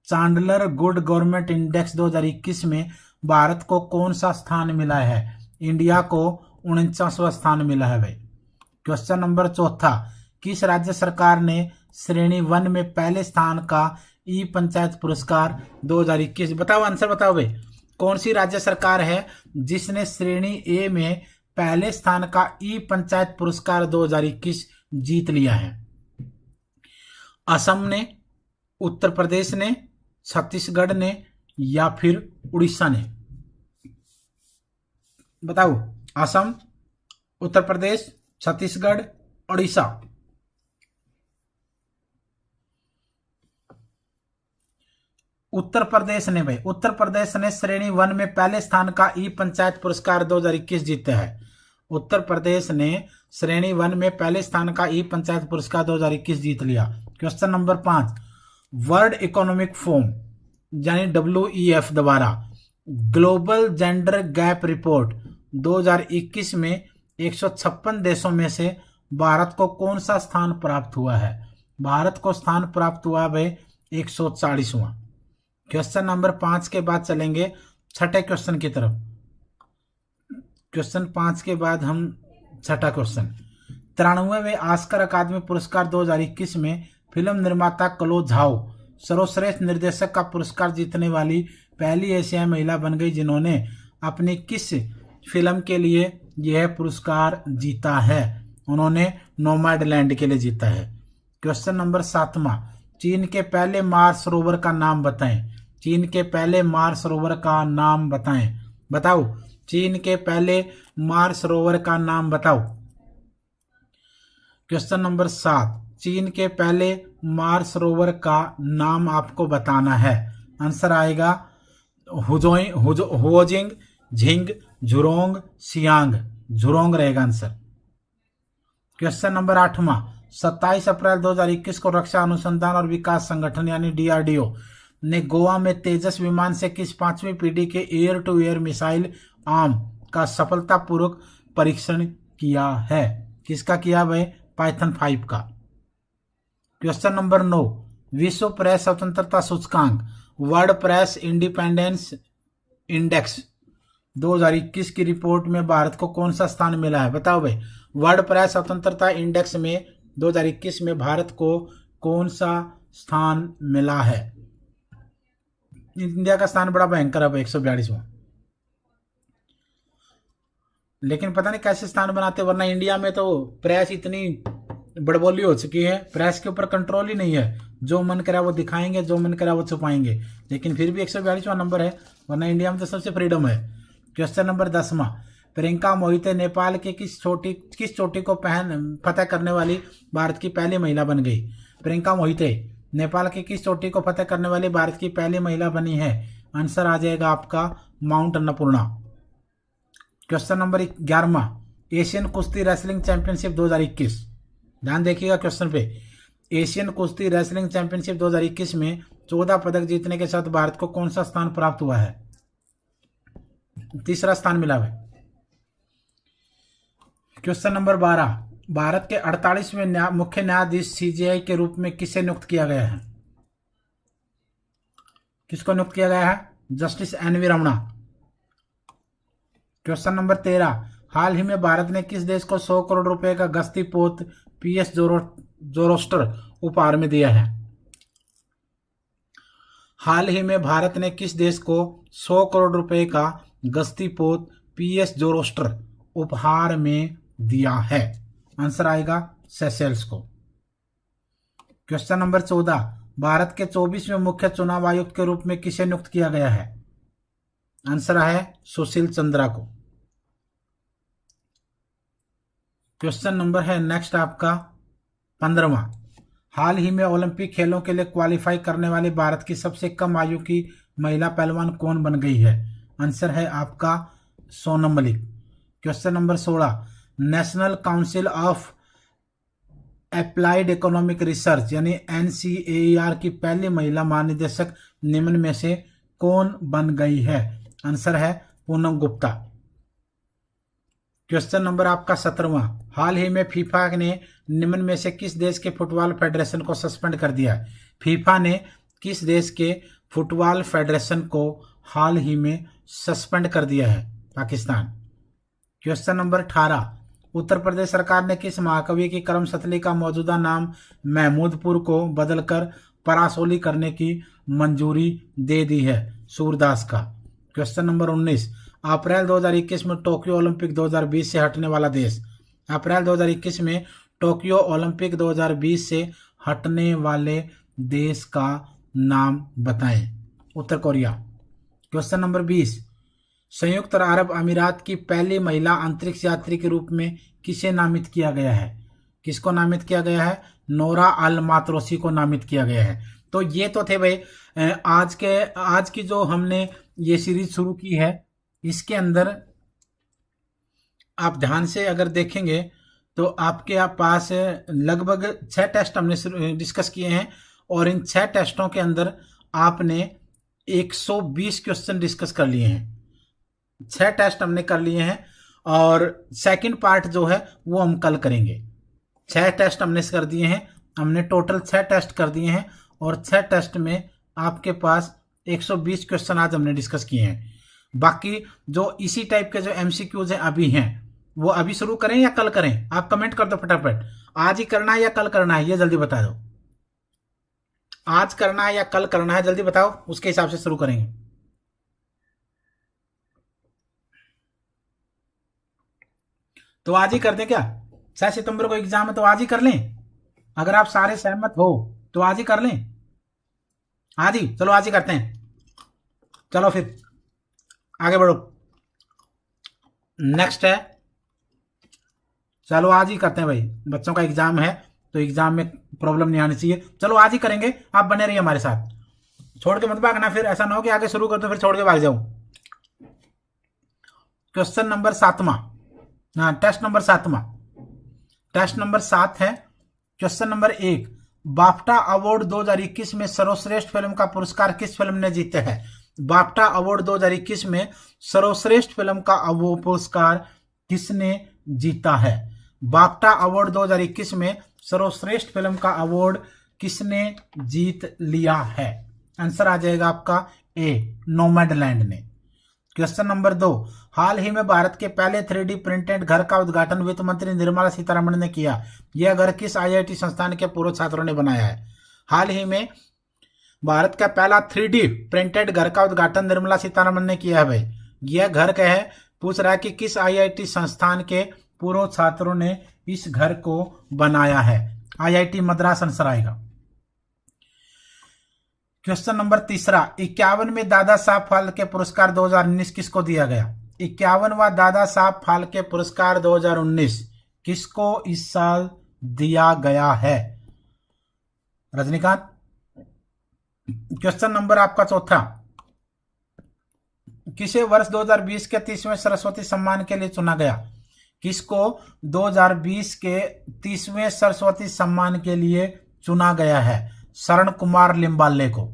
Chandler good government index 2021 में भारत को कौन सा स्थान मिला है? इंडिया को 49वां स्थान मिला है भाई। क्वेश्चन नंबर 4, किस राज्य सरकार ने श्रेणी 1 में पहले स्थान का ई पंचायत पुरस्कार 2021? बताओ आंसर बताओ भाई। कौन सी राज्य सरकार है जिसने श्रेणी ए में पहले स्थान का ई पंचायत पुरस्कार 2021 जीत लिया है? असम ने, उत्तर प्रदेश ने, छत्तीसगढ़ ने या फिर उड़ीसा ने? बताओ। असम, उत्तर प्रदेश, छत्तीसगढ़, उड़ीसा। उत्तर प्रदेश ने भाई, उत्तर प्रदेश ने श्रेणी 1 में पहले स्थान का ई पंचायत पुरस्कार 2021 जीते हैं। उत्तर प्रदेश ने श्रेणी 1 में पहले स्थान का ई पंचायत पुरस्कार 2021 जीत लिया। Question number 5, world economic forum यानी WEF द्वारा ग्लोबल जेंडर गैप रिपोर्ट 2021 में 156 देशों में से भारत को कौन सा स्थान प्राप्त हुआ है? भारत को स्थान प्राप्त हुआ भाई 140वां। क्वेश्चन नंबर 5 के बाद चलेंगे छठे क्वेश्चन की तरफ। क्वेश्चन 5 के बाद हम छठा क्वेश्चन, 93वें ऑस्कर अकादमी पुरस्कार 2021 में फिल्म निर्माता क्लो झाओ सर्वश्रेष्ठ निर्देशक का पुरस्कार जीतने वाली पहली एशियाई महिला बन गई, जिन्होंने अपनी किस फिल्म के लिए यह पुरस्कार जीता है? उन्होंने नोमैडलैंड के लिए जीता है। क्वेश्चन नंबर 7वां, चीन के पहले मार्स रोवर का नाम बताएं। चीन के पहले मार्स रोवर का नाम बताएं। बताओ, चीन के पहले मार्स रोवर का नाम बताओ। क्वेश्चन नंबर 7, चीन के पहले मार्स रोवर का नाम आपको बताना है। आंसर आएगा हुओजिंग, झिंग, झुरोंग, सियांग। झुरोंग रहेगा आंसर। क्वेश्चन नंबर 8वां, 27 अप्रैल 2021 को रक्षा अनुसंधान और विकास संगठन यानी DRDO ने गोवा में तेजस विमान से किस 5वीं पीढ़ी के air to air missile arm का सफलतापूर्वक परीक्षण किया है? किसका किया भाई? पाइथन 5 का। क्वेश्चन नंबर 9, विश्व प्रेस स्वतंत्रता सूचकांक वर्ल्ड प्रेस इंडिपेंडेंस इंडेक्स 2021 की रिपोर्ट में भारत को कौन सा स्थान मिला है? बताओ भाई, वर्ल्ड प्रेस स्वतंत्रता इंडेक्स में 2021 में भारत को कौन सा स्थान मिला है? इंडिया का स्थान बड़ा भयंकर है, 142वां। लेकिन पता नहीं कैसे स्थान बनाते, वरना इंडिया में तो प्रेस इतनी बड़बोली हो चुकी है, प्रेस के ऊपर कंट्रोल ही नहीं है। जो मन करा वो दिखाएंगे, जो मन करा वो छुपाएंगे, लेकिन फिर भी 142वां नंबर है, वरना इंडिया में तो सबसे फ्रीडम है। क्वेश्चन नंबर 10वां, प्रियंका मोहिते नेपाल के किस चोटी को फतेह करने वाली भारत की पहली महिला बन गई? प्रियंका मोहिते नेपाल की किस चोटी को फतेह करने वाली भारत की पहली महिला बनी है? आंसर आ जाएगा आपका माउंट अन्नपूर्णा। क्वेश्चन नंबर 11वां, एशियन कुश्ती रेसलिंग चैंपियनशिप 2021, ध्यान देखिएगा क्वेश्चन पे। एशियन कुश्ती रेसलिंग चैंपियनशिप 2021 में 14 पदक जीतने के साथ भारत को कौन सा स्थान प्राप्त हुआ है? तीसरा स्थान मिला है। क्वेश्चन नंबर 12, भारत के 48वें मुख्य न्यायाधीश CJI के रूप में किसे नियुक्त किया गया है? किसको नियुक्त किया गया है? Justice NV Ramana. Question number 13, हाल ही में भारत ने किस देश को 100 करोड़ रुपए का गश्ती पोत PS जोरोस्टर उपहार में दिया है? हाल ही में भारत ने किस देश को 100 करोड़ रुपए का गश्ती पोत PS जोरोस्टर उपहार में दिया है? आंसर आएगा सेशेल्स को। क्वेश्चन नंबर 14, भारत के 24वें मुख्य चुनाव आयुक्त के रूप में किसे नियुक्त किया गया है? आंसर है सुशील चंद्रा को। क्वेश्चन नंबर है नेक्स्ट आपका 15वां, हाल ही में ओलंपिक खेलों के लिए क्वालिफाई करने वाली भारत की सबसे कम आयु की महिला पहलवान कौन बन गई है? आंसर है आपका Sonam Malik. Question number 16, national council of applied economic research यानी NCAER की पहली महिला महानिदेशक निम्न में से कौन बन गई है? आंसर है पूनम गुप्ता। क्वेश्चन नंबर आपका 17वां, हाल ही में फीफा ने निम्न में से किस देश के फुटबॉल फेडरेशन को सस्पेंड कर दिया है? फीफा ने किस देश के फुटबॉल फेडरेशन को हाल ही में सस्पेंड कर दिया है? पाकिस्तान। क्वेश्चन नंबर 18, उत्तर प्रदेश सरकार ने किस महाकवि की कर्मशतली का मौजूदा नाम महमूदपुर को बदलकर परासोली करने की मंजूरी दे दी है? सूरदास का। क्वेश्चन नंबर 19, अप्रैल 2021 में टोक्यो ओलंपिक 2020 से हटने वाला देश? अप्रैल 2021 में टोक्यो ओलंपिक 2020 से हटने वाले देश का नाम बताएं। उत्तर कोरिया। क्वेश्चन नंबर 20, संयुक्त अरब अमीरात की पहली महिला अंतरिक्ष यात्री के रूप में किसे नामित किया गया है? किसको नामित किया गया है? नोरा अल मातरोसी को नामित किया गया है। तो ये तो थे भाई आज की जो हमने ये सीरीज शुरू की है, इसके अंदर आप ध्यान से अगर देखेंगे तो आपके पास लगभग 6 टेस्ट हमने डिस्कस किए हैं और इन 6 टेस्टों के अंदर आपने 120 क्वेश्चन डिस्कस कर लिए हैं। 6 टेस्ट हमने कर लिए हैं और सेकंड पार्ट जो है वो हम कल करेंगे। 6 टेस्ट हमने कर दिए हैं, हमने टोटल 6 टेस्ट कर दिए हैं और 6 टेस्ट में आपके पास 120 क्वेश्चन आज हमने डिस्कस किए हैं। बाकी जो इसी टाइप के जो एमसीक्यूज हैं अभी हैं, वो अभी शुरू करें या कल करें? आप कमेंट कर दो फटाफट। आज ही करना है या कल करना है, ये जल्दी बता दो। आज करना है या कल करना है, जल्दी बताओ, उसके हिसाब से शुरू करेंगे। तो आज ही कर दें क्या? 6 सितंबर को एग्जाम है तो आज ही कर लें। अगर आप सारे सहमत हो तो आज ही कर लें। आज ही, चलो आज ही करते हैं। चलो फिर आगे बढ़ो। नेक्स्ट है, चलो आज ही करते हैं भाई, बच्चों का एग्जाम है तो एग्जाम में प्रॉब्लम नहीं आनी चाहिए। चलो आज ही करेंगे, आप बने रहिए हमारे साथ, छोड़ के मत भागना, फिर ऐसा ना हो कि आगे शुरू कर दो फिर छोड़ के भाग जाऊं। क्वेश्चन नंबर 7वां, हाँ टेस्ट नंबर 7वां, टेस्ट नंबर 7 है। क्वेश्चन नंबर 1, बाफ्टा अवार्ड 2021 में सर्वश्रेष्ठ फिल्म का पुरस्कार किस फिल्म ने जीते हैं? बाफ्टा अवार्ड 2021 में सर्वश्रेष्ठ फिल्म का पुरस्कार किसने जीता है? बाफ्टा अवार्ड 2021 में सर्वश्रेष्ठ फिल्म का अवार्ड किसने जीत लिया है? आंसर आ जाएगा आपका ए, नोमैडलैंड ने। क्वेश्चन नंबर 2, हाल ही में भारत के पहले 3D प्रिंटेड घर का उद्घाटन वित्त मंत्री निर्मला सीतारमण ने किया। यह घर किस आईआईटी संस्थान के पूर्व छात्रों ने बनाया है? हाल ही में भारत का पहला 3D प्रिंटेड घर का उद्घाटन निर्मला सीतारमण ने किया है भाई। यह घर क्या है? पूछ रहा है कि किस आईआईटी संस्थान के पूर्व छात्रों ने इस घर को बनाया है। आईआईटी मद्रास आंसर आएगा। क्वेश्चन नंबर 3, 51वें दादा साहब फाल्के पुरस्कार 2019 किसको दिया गया? 51वां दादा साहब फाल्के पुरस्कार 2019 किसको इस साल दिया गया है? रजनीकांत। क्वेश्चन नंबर आपका 4, किसे वर्ष 2020 के 30वें सरस्वती सम्मान के लिए चुना गया? किसको 2020 के 30वें सरस्वती सम्मान के लिए चुना गया है? शरण कुमार लिम्बाले को।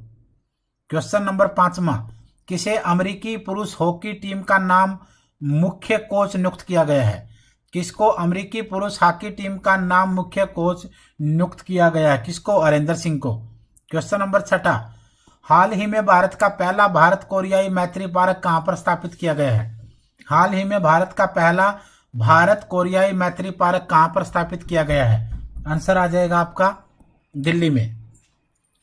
क्वेश्चन नंबर 5, किसे अमेरिकी पुरुष हॉकी टीम का नाम मुख्य कोच नियुक्त किया गया है? किसको अमेरिकी पुरुष हॉकी टीम का नाम मुख्य कोच नियुक्त किया गया है? किसको? अरिंदर सिंह को। क्वेश्चन नंबर 6, हाल ही में भारत का पहला भारत कोरियाई मैत्री पार्क कहां पर स्थापित किया गया है? हाल ही में भारत का पहला भारत कोरियाई मैत्री पार्क कहां पर स्थापित किया गया है? आंसर आ जाएगा आपका दिल्ली में।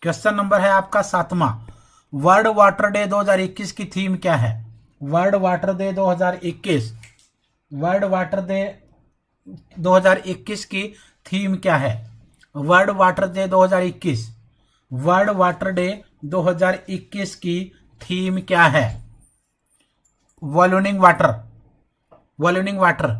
क्वेश्चन नंबर है आपका 7वां, वर्ल्ड वाटर डे 2021 की थीम क्या है? World water day 2021, world water day 2021 की थीम क्या है? World water day 2021, world water day 2021 की थीम क्या है? वॉल्यूनिंग वाटर, वॉल्यूनिंग वाटर,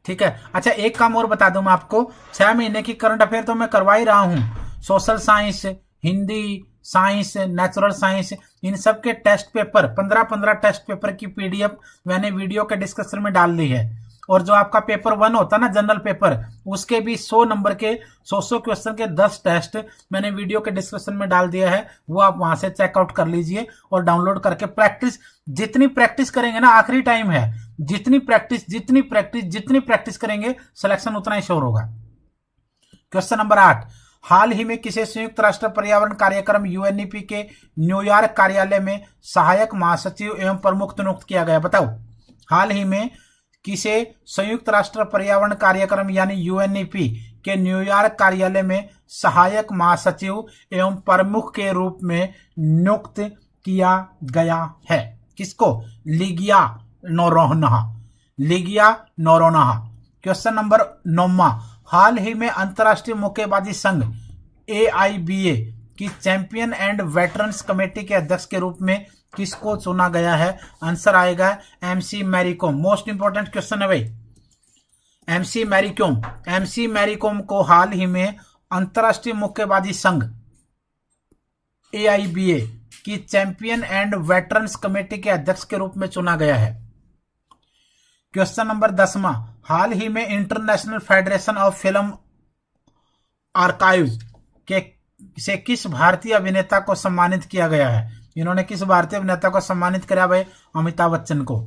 ठीक है। अच्छा एक काम और बता दूं मैं आपको, 6 महीने की करंट अफेयर तो मैं करवा ही रहा हूं। Social science, Hindi, science, natural science, इन सब के टेस्ट पेपर 15-15 टेस्ट पेपर की पीडीएफ मैंने वीडियो के डिस्क्रिप्शन में डाल दी है। और जो आपका पेपर 1 होता है ना जनरल पेपर, उसके भी 100 नंबर के 100 क्वेश्चन के 10 टेस्ट मैंने वीडियो के डिस्क्रिप्शन में डाल दिया है। वो आप वहां से चेकआउट कर लीजिए और डाउनलोड करके प्रैक्टिस, जितनी प्रैक्टिस करेंगे ना, आखिरी टाइम है, जितनी प्रैक्टिस करेंगे सिलेक्शन उतना ही श्योर होगा। क्वेश्चन नंबर 8, हाल ही में किसे संयुक्त राष्ट्र पर्यावरण कार्यक्रम यूएनईपी के न्यूयॉर्क कार्यालय में सहायक महासचिव एवं प्रमुख नियुक्त किया गया? बताओ, हाल ही में किसे संयुक्त राष्ट्र पर्यावरण कार्यक्रम यानी यूएनईपी के न्यूयॉर्क कार्यालय में सहायक महासचिव एवं प्रमुख के रूप में नियुक्त किया गया है? किसको? लिगिया नोरोन्हा, लिगिया नोरोन्हा। क्वेश्चन नंबर 9, हाल ही में अंतर्राष्ट्रीय मुक्केबाजी संघ AIBA की चैंपियन एंड वेटरन्स कमेटी के अध्यक्ष के रूप में किसको चुना गया है? आंसर आएगा MC Mary Kom. Most important question है भाई, MC मैरीकॉम। MC मैरीकॉम को हाल ही में अंतरराष्ट्रीय मुक्केबाजी संघ AIBA की चैंपियन एंड वेटरन्स कमेटी के अध्यक्ष के रूप में चुना गया है। क्वेश्चन नंबर 10वां, हाल ही में international federation of film archives के से किस भारतीय अभिनेता को सम्मानित किया गया है? इन्होंने किस भारतीय अभिनेता को सम्मानित किया भाई? अमिताभ बच्चन को।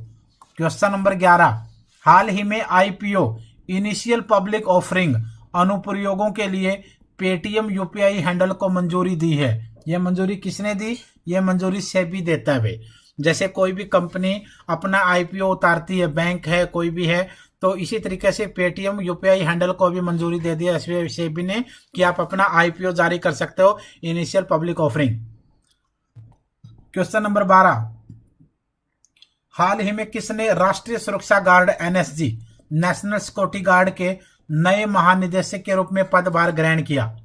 क्वेश्चन नंबर 11, हाल ही में IPO इनिशियल पब्लिक ऑफरिंग अनुप्रयोगों के लिए पेटीएम UPI हैंडल को मंजूरी दी है। यह मंजूरी किसने दी? यह मंजूरी सेबी देता है भाई। जैसे कोई भी कंपनी अपना IPO उतारती है, बैंक है, कोई भी है, तो इसी तरीके से पेटीएम UPI हैंडल को भी मंजूरी दे दिया सेबी ने कि आप अपना IPO जारी कर सकते हो, initial public offering. Question number 12, हाल ही में किसने राष्ट्रीय सुरक्षा guard NSG national security guard के नए महानिदेशक के रूप में पदभार ग्रहण किया?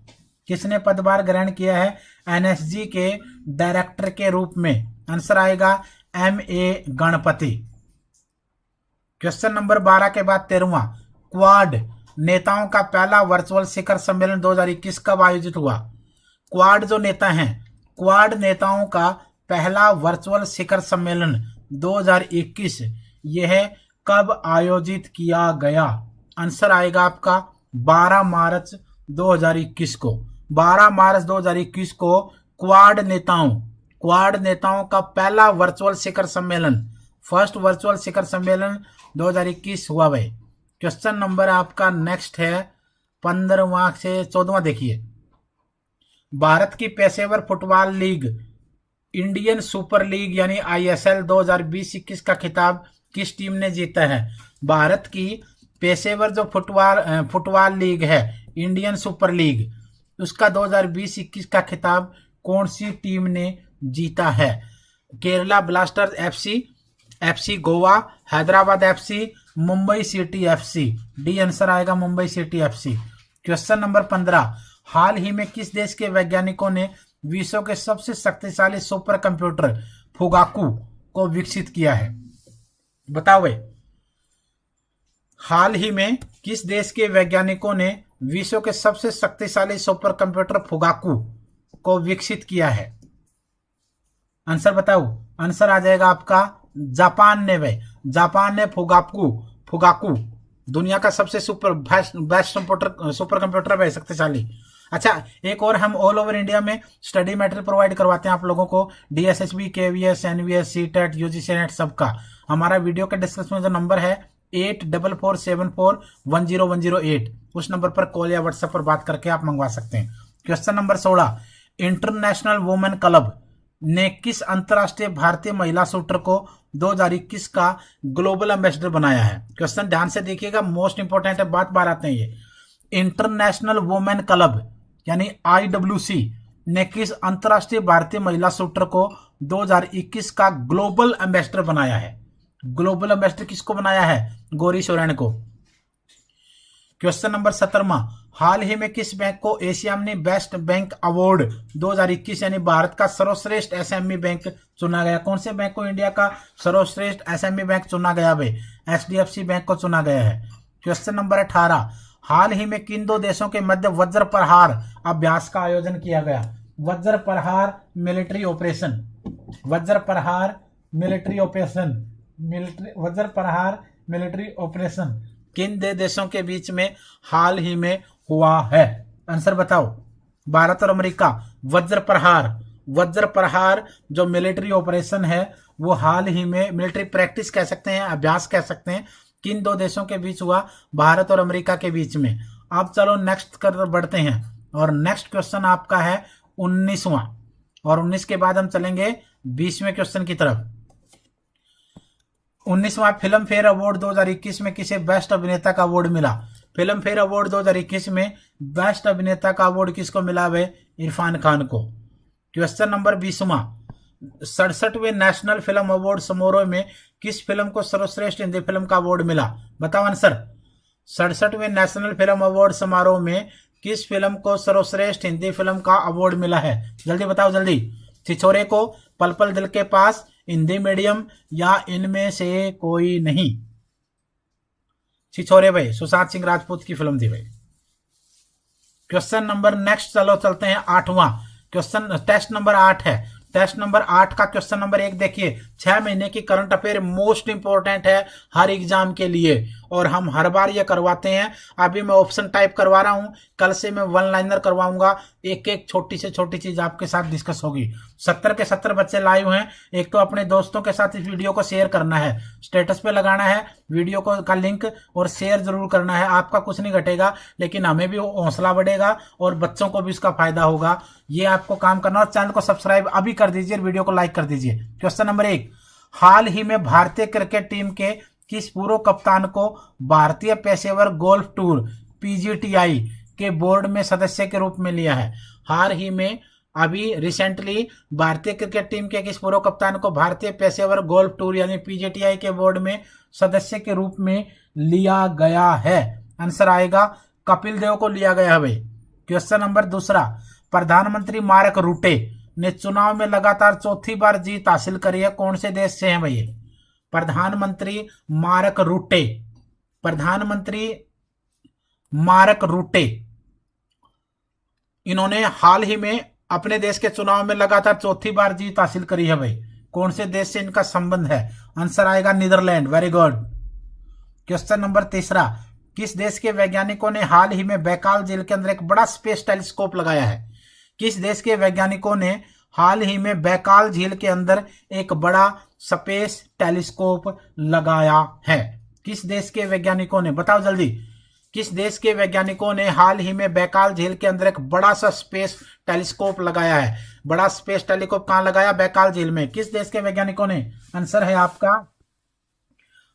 किसने पदभार ग्रहण किया है NSG के डायरेक्टर के रूप में? आंसर आएगा MA गणपति। क्वेश्चन नंबर 12 के बाद 13वां, क्वाड नेताओं का पहला वर्चुअल शिखर सम्मेलन 2021 कब आयोजित हुआ? क्वाड जो नेता हैं, क्वाड नेताओं का पहला वर्चुअल शिखर सम्मेलन 2021 यह कब आयोजित किया गया? आंसर आएगा आपका 12 मार्च 2021 को। 12 मार्च 2021 को क्वाड नेताओं का पहला वर्चुअल शिखर सम्मेलन, फर्स्ट वर्चुअल शिखर सम्मेलन 2021 हुआ भाई। क्वेश्चन नंबर आपका नेक्स्ट है 15वां से 14वां। देखिए, भारत की पेशेवर football league Indian super league यानी ISL 2020-21 का खिताब किस टीम ने जीता है? भारत की पेशेवर जो फुटबॉल लीग है इंडियन सुपर लीग, उसका 2020-21 का खिताब कौन सी टीम ने जीता है? Kerala Blasters FC Goa, Hyderabad FC, Mumbai city FC। D answer आएगा Mumbai city FC। Question number 15, हाल ही में किस देश के वैज्ञानिकों ने विश्व के सबसे शक्तिशाली सुपर कंप्यूटर फुगाकू को विकसित किया है? बताओ भाई, हाल ही में किस देश के वैज्ञानिकों ने विश्व के सबसे शक्तिशाली सुपर कंप्यूटर फुगाकू को विकसित किया है? आंसर बताओ। आंसर आ जाएगा आपका जापान ने भाई। जापान ने फुगाकू दुनिया का सबसे बेस्ट सुपर कंप्यूटर भाई, शक्तिशाली। अच्छा, एक और हम ऑल ओवर इंडिया में स्टडी मटेरियल प्रोवाइड करवाते हैं आप लोगों को, DSSB, KVS, NVS, CTET, UGC net सबका। हमारा वीडियो के डिस्क्रिप्शन में जो नंबर है 8447410108, उस नंबर पर कॉल या व्हाट्सएप पर बात करके आप मंगवा सकते हैं। Question number 16, international women club ने किस अंतरराष्ट्रीय भारतीय महिला शूटर को 2021 का ग्लोबल एम्बेसडर बनाया है? क्वेश्चन ध्यान से देखिएगा, मोस्ट इंपॉर्टेंट है, बात बार आते हैं ये। इंटरनेशनल वुमेन क्लब यानी IWC ने किस अंतरराष्ट्रीय भारतीय महिला शूटर को 2021 का ग्लोबल एम्बेसडर बनाया है? ग्लोबल एम्बेसडर किसको बनाया है? गौरी सोरेन को। क्वेश्चन नंबर 17वां, हाल ही में किस बैंक को एशिया में बेस्ट बैंक अवार्ड 2021 यानी भारत का सर्वश्रेष्ठ SME बैंक चुना गया? कौन से बैंक को इंडिया का सर्वश्रेष्ठ SME बैंक चुना गया भाई? HDFC बैंक को चुना गया है। क्वेश्चन नंबर 18, हाल ही में किन दो देशों के मध्य वज्र प्रहार अभ्यास का आयोजन किया गया? वज्र प्रहार मिलिट्री ऑपरेशन, वज्र प्रहार मिलिट्री ऑपरेशन किन दो देशों के बीच में हाल ही में हुआ है? आंसर बताओ। भारत और अमेरिका। वज्र प्रहार जो मिलिट्री ऑपरेशन है वो हाल ही में, मिलिट्री प्रैक्टिस कह सकते हैं, अभ्यास कह सकते हैं, किन दो देशों के बीच हुआ? भारत और अमेरिका के बीच में। अब चलो नेक्स्ट कर बढ़ते हैं, और नेक्स्ट क्वेश्चन आपका है 19वां, और 19 के बाद हम चलेंगे 20वें क्वेश्चन की तरफ। 19वां, फिल्म फेयर अवार्ड 2021 में किसे बेस्ट अभिनेता का अवार्ड मिला? फिल्म फेयर अवार्ड 2021 में बेस्ट अभिनेता का अवार्ड किसको मिला है? इरफान खान को। क्वेश्चन नंबर 20वां, 67वें नेशनल फिल्म अवार्ड समारोह में किस फिल्म को सर्वश्रेष्ठ हिंदी फिल्म का अवार्ड मिला? बताओ आंसर। 67वें नेशनल फिल्म अवार्ड समारोह में किस फिल्म को सर्वश्रेष्ठ हिंदी फिल्म का अवार्ड मिला है? जल्दी बताओ जल्दी। छिछोरे को, पल पल दिल के पास, हिंदी मीडियम या इनमें से कोई नहीं? छिछोरे भाई, सुशांत सिंह राजपूत की फिल्म थी भाई। क्वेश्चन नंबर नेक्स्ट, चलो चलते हैं 8वां क्वेश्चन। टेस्ट नंबर 8 है। टेस्ट नंबर 8 का क्वेश्चन नंबर 1 देखिए। 6 महीने की करंट अफेयर मोस्ट इंपॉर्टेंट है हर एग्जाम के लिए, और हम हर बार ये करवाते हैं। अभी मैं ऑप्शन टाइप करवा रहा हूं, कल से मैं वन लाइनर करवाऊंगा। एक एक छोटी से छोटी चीज आपके साथ डिस्कस होगी। 70 के 70 बच्चे लाइव हैं। एक तो अपने दोस्तों के साथ इस वीडियो को शेयर करना है, स्टेटस पे लगाना है वीडियो को का लिंक, और शेयर जरूर करना है। आपका कुछ नहीं घटेगा, लेकिन हमें भी हौसला बढ़ेगा और बच्चों को भी इसका फायदा होगा। ये आपको काम करना, और चैनल को सब्सक्राइब अभी कर दीजिए, वीडियो को लाइक कर दीजिए। क्वेश्चन नंबर 1, हाल ही में भारतीय क्रिकेट टीम के किस पूर्व कप्तान को भारतीय पेशेवर गोल्फ टूर पीजीटीआई के बोर्ड में सदस्य के रूप में लिया है? हाल ही में अभी रिसेंटली भारतीय क्रिकेट टीम के किस पूर्व कप्तान को भारतीय पेशेवर गोल्फ टूर यानी पीजीटीआई के बोर्ड में सदस्य के रूप में लिया गया है? आंसर आएगा कपिल देव को लिया गया है भाई। क्वेश्चन नंबर 2, प्रधानमंत्री मार्क रूटे ने चुनाव में लगातार चौथी बार जीत हासिल करी है, कौन से देश से हैं भाई? प्रधानमंत्री मार्क रूटे, प्रधानमंत्री मार्क रूटे, इन्होंने हाल ही में अपने देश के चुनाव में लगातार चौथी बार जीत हासिल करी है भाई। कौन से देश से इनका संबंध है? आंसर आएगा Netherlands. Very good. Question number 3, किस देश के वैज्ञानिकों ने हाल ही में बैकाल झील के अंदर एक बड़ा स्पेस टेलीस्कोप लगाया है? किस देश के वैज्ञानिकों ने हाल ही में बैकाल झील के अंदर एक बड़ा स्पेस टेलीस्कोप लगाया है? किस देश के वैज्ञानिकों ने, बताओ जल्दी। किस देश के वैज्ञानिकों ने हाल ही में बैकाल झील के अंदर एक बड़ा सा स्पेस टेलीस्कोप लगाया है? बड़ा स्पेस टेलीस्कोप कहां लगाया? बैकाल झील में। किस देश के वैज्ञानिकों ने? आंसर है आपका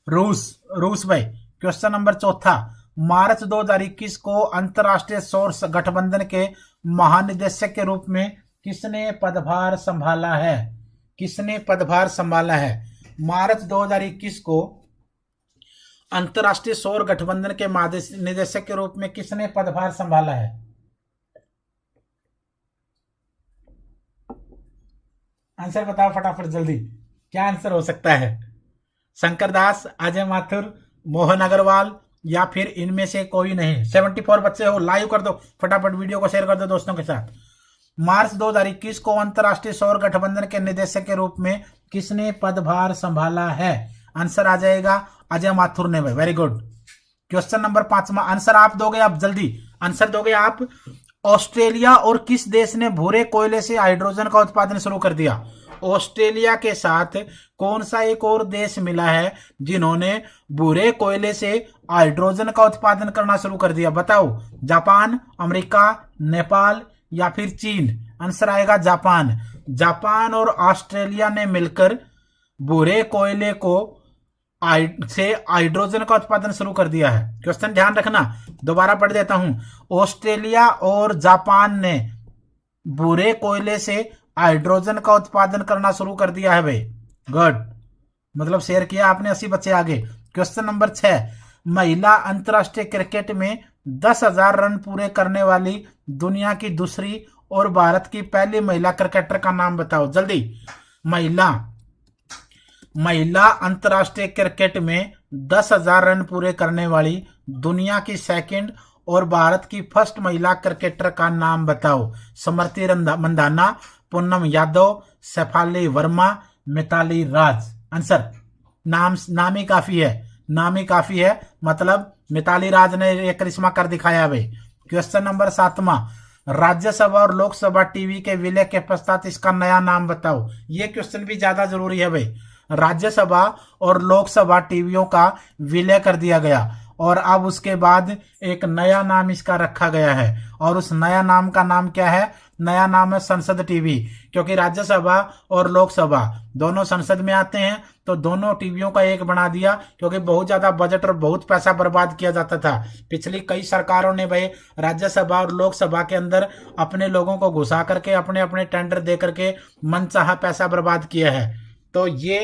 रूस। रूस भाई। क्वेश्चन नंबर 4, मार्च 2021 को अंतरराष्ट्रीय सौर गठबंधन के महानिदेशक के रूप में किसने पदभार संभाला है? किसने पदभार संभाला है? मार्च 2021 को अंतरराष्ट्रीय सौर गठबंधन के महानिदेशक के रूप में किसने पदभार संभाला है? आंसर बताओ फटाफट जल्दी, क्या आंसर हो सकता है? शंकर दास, अजय माथुर, मोहन अग्रवाल, या फिर इनमें से कोई नहीं? 74 बच्चे हो, लाइव कर दो फटाफट, वीडियो को शेयर कर दो दोस्तों के साथ। मार्च 2021 को अंतरराष्ट्रीय सौर गठबंधन के निदेशक के रूप में किसने पदभार संभाला है? आंसर आ जाएगा अजय माथुर ने भाई। Very good. Question number 5, answer आप दोगे, आप जल्दी आंसर दोगे आप। ऑस्ट्रेलिया और किस देश ने भूरे कोयले से हाइड्रोजन का उत्पादन शुरू कर दिया? ऑस्ट्रेलिया के साथ कौन सा एक और देश मिला है जिन्होंने भूरे कोयले से हाइड्रोजन का उत्पादन करना शुरू कर दिया? बताओ। जापान, अमेरिका, नेपाल या फिर चीन? आंसर आएगा जापान। जापान और ऑस्ट्रेलिया ने मिलकर भूरे कोयले को से हाइड्रोजन का उत्पादन शुरू कर दिया है। क्वेश्चन ध्यान रखना, दोबारा पढ़ देता हूं। ऑस्ट्रेलिया और जापान ने भूरे कोयले से हाइड्रोजन का उत्पादन करना शुरू कर दिया है भाई। गुड, मतलब शेयर किया आपने 80 बच्चे आगे। क्वेश्चन नंबर 6, महिला अंतरराष्ट्रीय क्रिकेट में 10,000 रन पूरे करने वाली दुनिया की दूसरी और भारत की पहली महिला क्रिकेटर का नाम बताओ जल्दी। महिला अंतरराष्ट्रीय क्रिकेट में 10,000 रन पूरे करने वाली दुनिया की सेकंड और भारत की फर्स्ट महिला क्रिकेटर का नाम बताओ। स्मृति मंदाना, पूनम यादव, शेफाली वर्मा, मिताली राज। आंसर नाम ही काफी है, नाम ही काफी है, मतलब मिताली राज ने एक करिश्मा कर दिखाया भाई। क्वेश्चन नंबर 7, राज्यसभा और लोकसभा टीवी के विलय के पश्चात इसका नया नाम बताओ। ये क्वेश्चन भी ज्यादा जरूरी है भाई। राज्यसभा और लोकसभा टीवियों का विलय कर दिया गया और अब उसके बाद एक नया नाम इसका रखा गया है, और उस नया नाम का नाम क्या है? नया नाम है संसद टीवी, क्योंकि राज्यसभा और लोकसभा दोनों संसद में आते हैं, तो दोनों टीवियों का एक बना दिया, क्योंकि बहुत ज्यादा बजट और बहुत पैसा बर्बाद किया जाता था। पिछली कई सरकारों ने भाई राज्यसभा और लोकसभा के अंदर अपने लोगों को घुसा करके अपने अपने टेंडर दे करके मनचाहा पैसा बर्बाद किया है। तो ये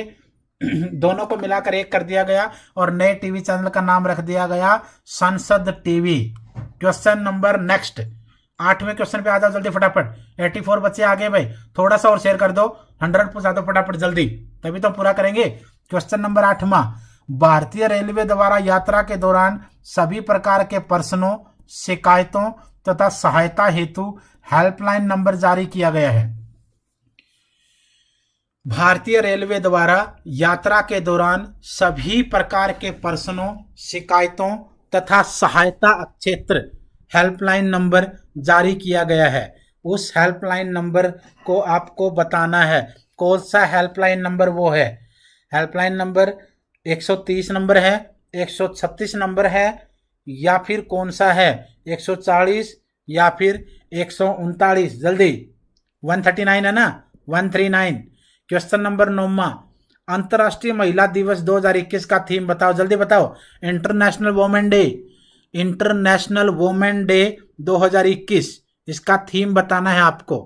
दोनों को मिलाकर एक कर दिया गया और नए टीवी चैनल का नाम रख दिया गया Sansad TV. Question number next, 8वें क्वेश्चन पे आ जाओ जल्दी फटाफट। 84 बच्चे आ गए भाई, थोड़ा सा और शेयर कर दो, 100 पूछा दो फटाफट जल्दी, तभी तो पूरा करेंगे। क्वेश्चन नंबर 8वां, भारतीय रेलवे द्वारा यात्रा के दौरान सभी प्रकार के प्रश्नों, शिकायतों तथा सहायता हेतु हेल्पलाइन नंबर जारी किया गया है। भारतीय रेलवे द्वारा यात्रा के दौरान सभी प्रकार के प्रश्नों, शिकायतों तथा सहायता क्षेत्र हेल्पलाइन नंबर जारी किया गया है। उस हेल्पलाइन नंबर को आपको बताना है, कौन सा हेल्पलाइन नंबर वो है। हेल्पलाइन नंबर 130 नंबर है, 136 नंबर है, या फिर कौन सा है 140 या फिर 139, जल्दी 139 है ना, 139। क्वेश्चन नंबर 9वां, अंतर्राष्ट्रीय महिला दिवस 2021 का थीम बताओ, जल्दी बताओ। International women day, international women day 2021, इसका थीम बताना है आपको।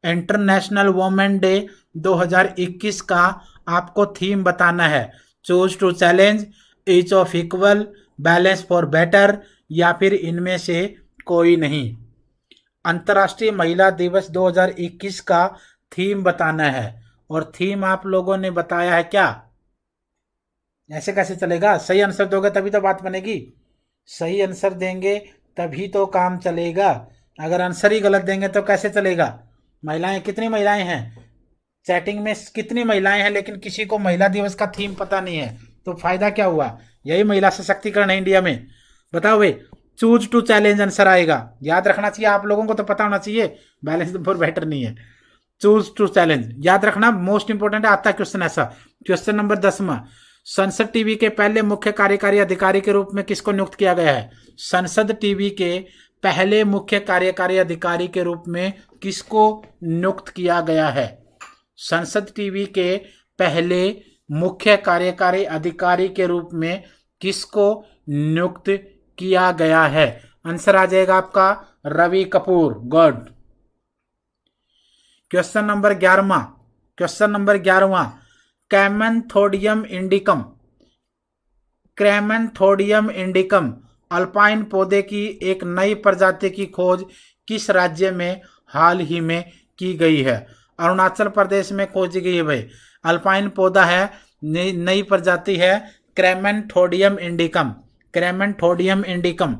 इंटरनेशनल वुमेन डे 2021 का आपको थीम बताना है। Choose to challenge, each of equal, balance for better, या फिर इनमें से कोई नहीं। अंतर्राष्ट्रीय महिला दिवस 2021 का थीम बताना है, और थीम आप लोगों ने बताया है क्या? ऐसे कैसे चलेगा? सही आंसर दोगे तभी तो बात बनेगी, सही आंसर देंगे तभी तो काम चलेगा। अगर आंसर ही गलत देंगे तो कैसे चलेगा? महिलाएं, कितनी महिलाएं हैं चैटिंग में, कितनी महिलाएं हैं, लेकिन किसी को महिला दिवस का थीम पता नहीं है, तो फायदा क्या हुआ? यही महिला सशक्तिकरण है इंडिया में। बताओ भाई, चूज टू चैलेंज आंसर आएगा, याद रखना चाहिए आप लोगों को, तो पता होना चाहिए, बैलेंस फॉर बेटर नहीं है, चूज टू चैलेंज याद रखना, मोस्ट इंपोर्टेंट है, आता है क्वेश्चन ऐसा। क्वेश्चन नंबर 10वां, संसद टीवी के पहले मुख्य कार्यकारी अधिकारी के रूप में किसको नियुक्त किया गया है? संसद टीवी के पहले मुख्य कार्यकारी अधिकारी के रूप में किसको नियुक्त किया गया है? संसद टीवी के पहले मुख्य कार्यकारी अधिकारी के रूप में किसको नियुक्त किया गया है? आंसर आ जाएगा आपका Ravi Kapoor, good. Question number 11वां, क्वेश्चन नंबर 11वां, कैमेंथोडियम इंडिकम, कैमेंथोडियम इंडिकम अल्पाइन पौधे की एक नई प्रजाति की खोज किस राज्य में हाल ही में की गई है? अरुणाचल प्रदेश में खोजी गई है भाई। अल्पाइन पौधा है, नई प्रजाति है कैमेंथोडियम इंडिकम, कैमेंथोडियम इंडिकम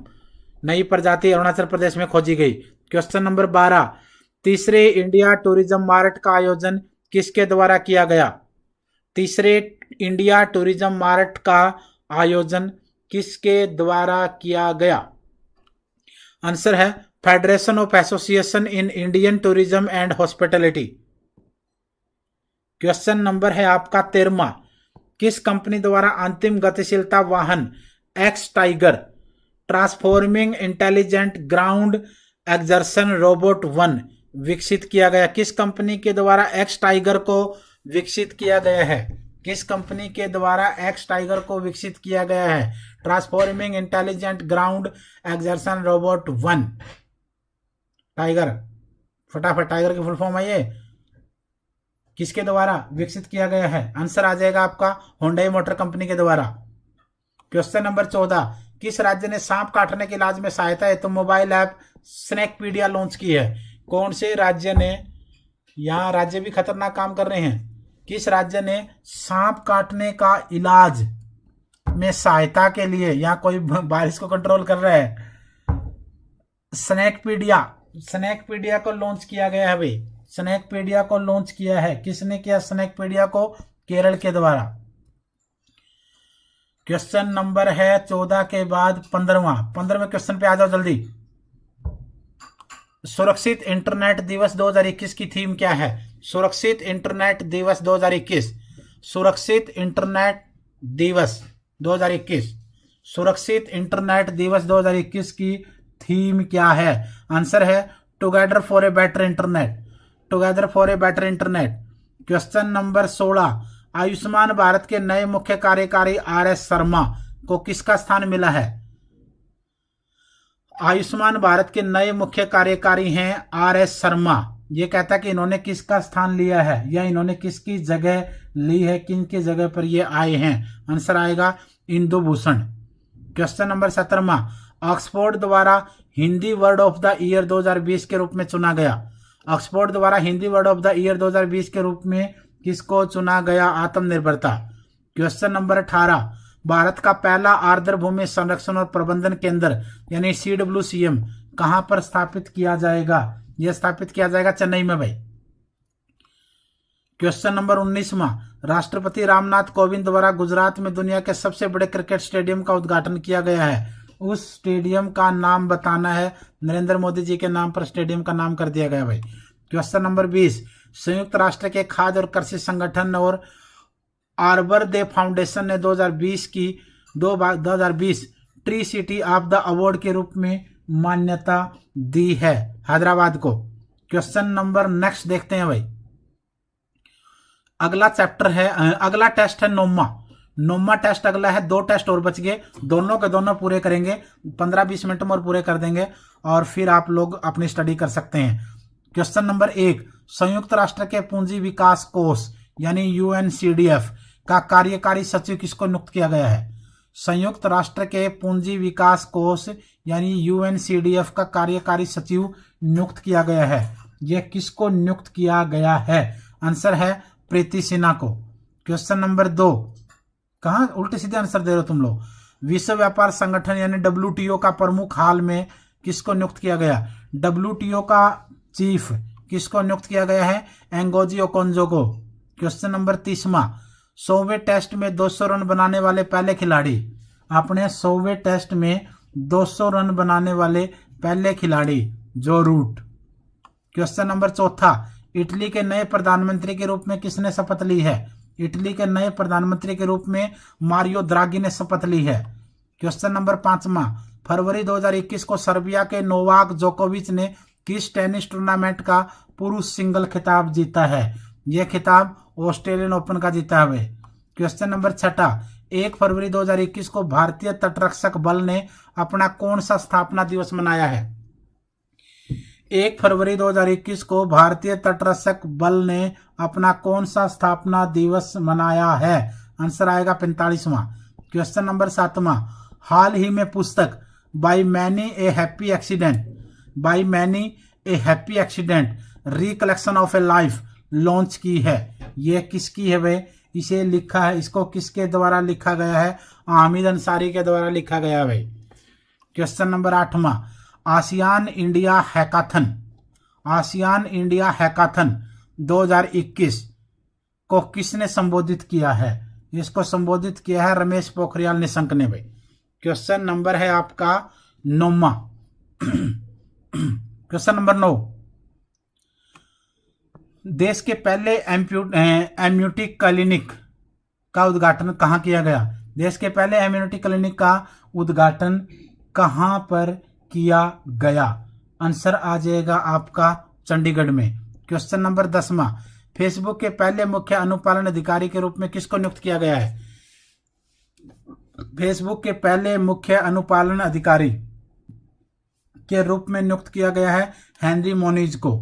नई प्रजाति अरुणाचल प्रदेश में खोजी गई। क्वेश्चन नंबर 12, तीसरे इंडिया टूरिज्म मार्ट का आयोजन किसके द्वारा किया गया? तीसरे इंडिया टूरिज्म मार्ट का आयोजन किसके द्वारा किया गया? आंसर है federation of association in Indian tourism and hospitality. Question number है आपका 13वां, किस कंपनी द्वारा अंतिम गतिशीलता वाहन x tiger transforming intelligent ground exertion robot 1 विकसित किया गया? किस कंपनी के द्वारा एक्स टाइगर को विकसित किया गया है? किस कंपनी के द्वारा एक्स टाइगर को विकसित किया गया है? Transforming intelligent ground exertion robot 1। Tiger, फटाफट टाइगर की फुल फॉर्म आइए, किसके द्वारा विकसित किया गया है? आंसर आ जाएगा आपका हुंडई मोटर कंपनी के द्वारा। क्वेश्चन नंबर 14, किस राज्य ने सांप काटने के इलाज में सहायता हेतु मोबाइल ऐप स्नैकपीडिया लॉन्च की है? कौन से राज्य ने, यहाँ राज्य भी खतरनाक काम कर रहे हैं, किस राज्य ने सांप काटने का इलाज में सहायता के लिए, यहाँ कोई बारिश को कंट्रोल कर रहा है, स्नैकपीडिया, स्नैकपीडिया को लॉन्च किया गया है भाई। स्नैकपीडिया को लॉन्च किया है, किसने किया स्नैकपीडिया को? केरल के द्वारा। क्वेश्चन नंबर है 14 के बाद 15वें क्वेश्चन पे आ जाओ जल्दी। सुरक्षित इंटरनेट दिवस 2021 की थीम क्या है? सुरक्षित इंटरनेट दिवस 2021, सुरक्षित इंटरनेट दिवस 2021, सुरक्षित इंटरनेट दिवस 2021 की थीम क्या है? आंसर है together for a better internet, together for a better internet. Question number 16, Ayushman Bharat के नए मुख्य कार्यकारी RS शर्मा को किसका स्थान मिला है? आयुष्मान भारत के नए मुख्य कार्यकारी हैं RS शर्मा, ये कहता है कि इन्होंने किसका स्थान लिया है या इन्होंने किसकी जगह ली है, किन की जगह पर ये आए हैं। आंसर आएगा इंदुभूषण। क्वेश्चन नंबर 17वां, ऑक्सफोर्ड द्वारा Hindi word of the year 2020 के रूप में चुना गया। ऑक्सफोर्ड द्वारा Hindi word of the year 2020 के रूप में किसको चुना गया? आत्मनिर्भरता। क्वेश्चन नंबर 18, भारत का पहला आर्द्र भूमि संरक्षण और प्रबंधन केंद्र यानी CWCM कहां पर स्थापित किया जाएगा? यह स्थापित किया जाएगा चेन्नई में भाई। क्वेश्चन नंबर 19वां, राष्ट्रपति रामनाथ कोविंद द्वारा गुजरात में दुनिया के सबसे बड़े क्रिकेट स्टेडियम का उद्घाटन किया गया है। उस स्टेडियम का नाम बताना है। नरेंद्र मोदी जी के नाम पर स्टेडियम का नाम कर दिया गया भाई। क्वेश्चन नंबर 20, संयुक्त राष्ट्र के खाद्य और कृषि संगठन और आर्बर डे फाउंडेशन ने 2020 tree city of the award के रूप में मान्यता दी है हैदराबाद को। क्वेश्चन नंबर नेक्स्ट देखते हैं भाई। अगला चैप्टर है, अगला टेस्ट है नौमा टेस्ट अगला है। 2 टेस्ट और बच गए, दोनों के दोनों पूरे करेंगे, 15-20 मिनट में और पूरे कर देंगे और फिर आप लोग अपनी स्टडी कर सकते हैं। क्वेश्चन नंबर 1, संयुक्त राष्ट्र के पूंजी विकास कोष यानी UNCDF का कार्यकारी सचिव किसको नियुक्त किया गया है? संयुक्त राष्ट्र के पूंजी विकास कोष यानी UNCDF का कार्यकारी सचिव नियुक्त किया गया है। यह किसको नियुक्त किया गया है? आंसर है प्रीति सिन्हा को। क्वेश्चन नंबर 2, कहां उल्टे सीधे आंसर दे रहे हो तुम लोग। विश्व व्यापार संगठन यानी WTO का प्रमुख हाल में किसको नियुक्त किया गया? WTO का चीफ किसको नियुक्त किया गया है? एंगोजी ओकोंजो को। क्वेश्चन नंबर 30वां, 100वें टेस्ट में 200 रन बनाने वाले पहले खिलाड़ी। अपने 100वें टेस्ट में 200 रन बनाने वाले पहले खिलाड़ी जो रूट। क्वेश्चन नंबर 4, इटली के नए प्रधानमंत्री के रूप में किसने शपथ ली है? इटली के नए प्रधानमंत्री के रूप में मारियो द्रागी ने शपथ ली है। क्वेश्चन नंबर 5, फरवरी 2021 को सर्बिया के नोवाक जोकोविच ने किस टेनिस टूर्नामेंट का पुरुष सिंगल खिताब जीता है? यह खिताब ऑस्ट्रेलियन ओपन का जीता है। क्वेश्चन नंबर 6, 1 फरवरी 2021 को भारतीय तटरक्षक बल ने अपना कौन सा स्थापना दिवस मनाया है? 1 फरवरी 2021 को भारतीय तटरक्षक बल ने अपना कौन सा स्थापना दिवस मनाया है? आंसर आएगा 45वां। क्वेश्चन नंबर 7, हाल ही में पुस्तक by many a happy accident recollection of A life launch की है। यह किसकी है वे? इसे लिखा है, इसको किसके द्वारा लिखा गया है? हामिद अंसारी के द्वारा लिखा गया है भाई। Question number 8, ASEAN India hackathon 2021 को किसने संबोधित किया है? इसको संबोधित किया है रमेश पोखरियाल निशंक ने भाई। क्वेश्चन नंबर है आपका 9वां। क्वेश्चन नंबर 9, देश के पहले एम्यूटी क्लिनिक का उद्घाटन कहां किया गया? देश के पहले एम्यूटी क्लिनिक का उद्घाटन कहां पर किया गया? आंसर आ जाएगा आपका चंडीगढ़ में। क्वेश्चन नंबर 10, फेसबुक के पहले मुख्य अनुपालन अधिकारी के रूप में किसको नियुक्त किया गया है? फेसबुक के पहले मुख्य अनुपालन अधिकारी के रूप में नियुक्त किया गया है हेनरी मोनीज को।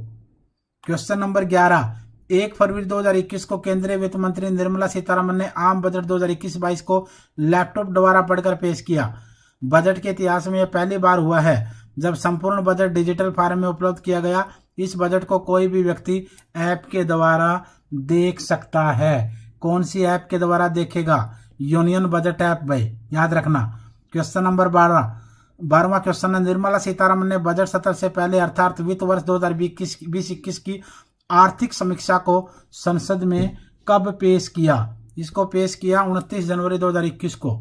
क्वेश्चन नंबर 11, 1 फरवरी 2021 को केंद्रीय वित्त मंत्री निर्मला सीतारमण ने आम बजट 2021-22 को लैपटॉप द्वारा पढ़कर पेश किया। बजट के इतिहास में यह पहली बार हुआ है जब संपूर्ण बजट डिजिटल फॉर्म में उपलब्ध किया गया। इस बजट को कोई भी व्यक्ति ऐप के द्वारा देख सकता है। कौन सी ऐप के द्वारा देखेगा? यूनियन बजट ऐप भाई, याद रखना। क्वेश्चन नंबर 12वां क्वेश्चन है, निर्मला सीतारमण ने बजट सत्र से पहले अर्थात वित्त वर्ष 2020-21 की आर्थिक समीक्षा को संसद में कब पेश किया? इसको पेश किया 29 जनवरी 2021 को।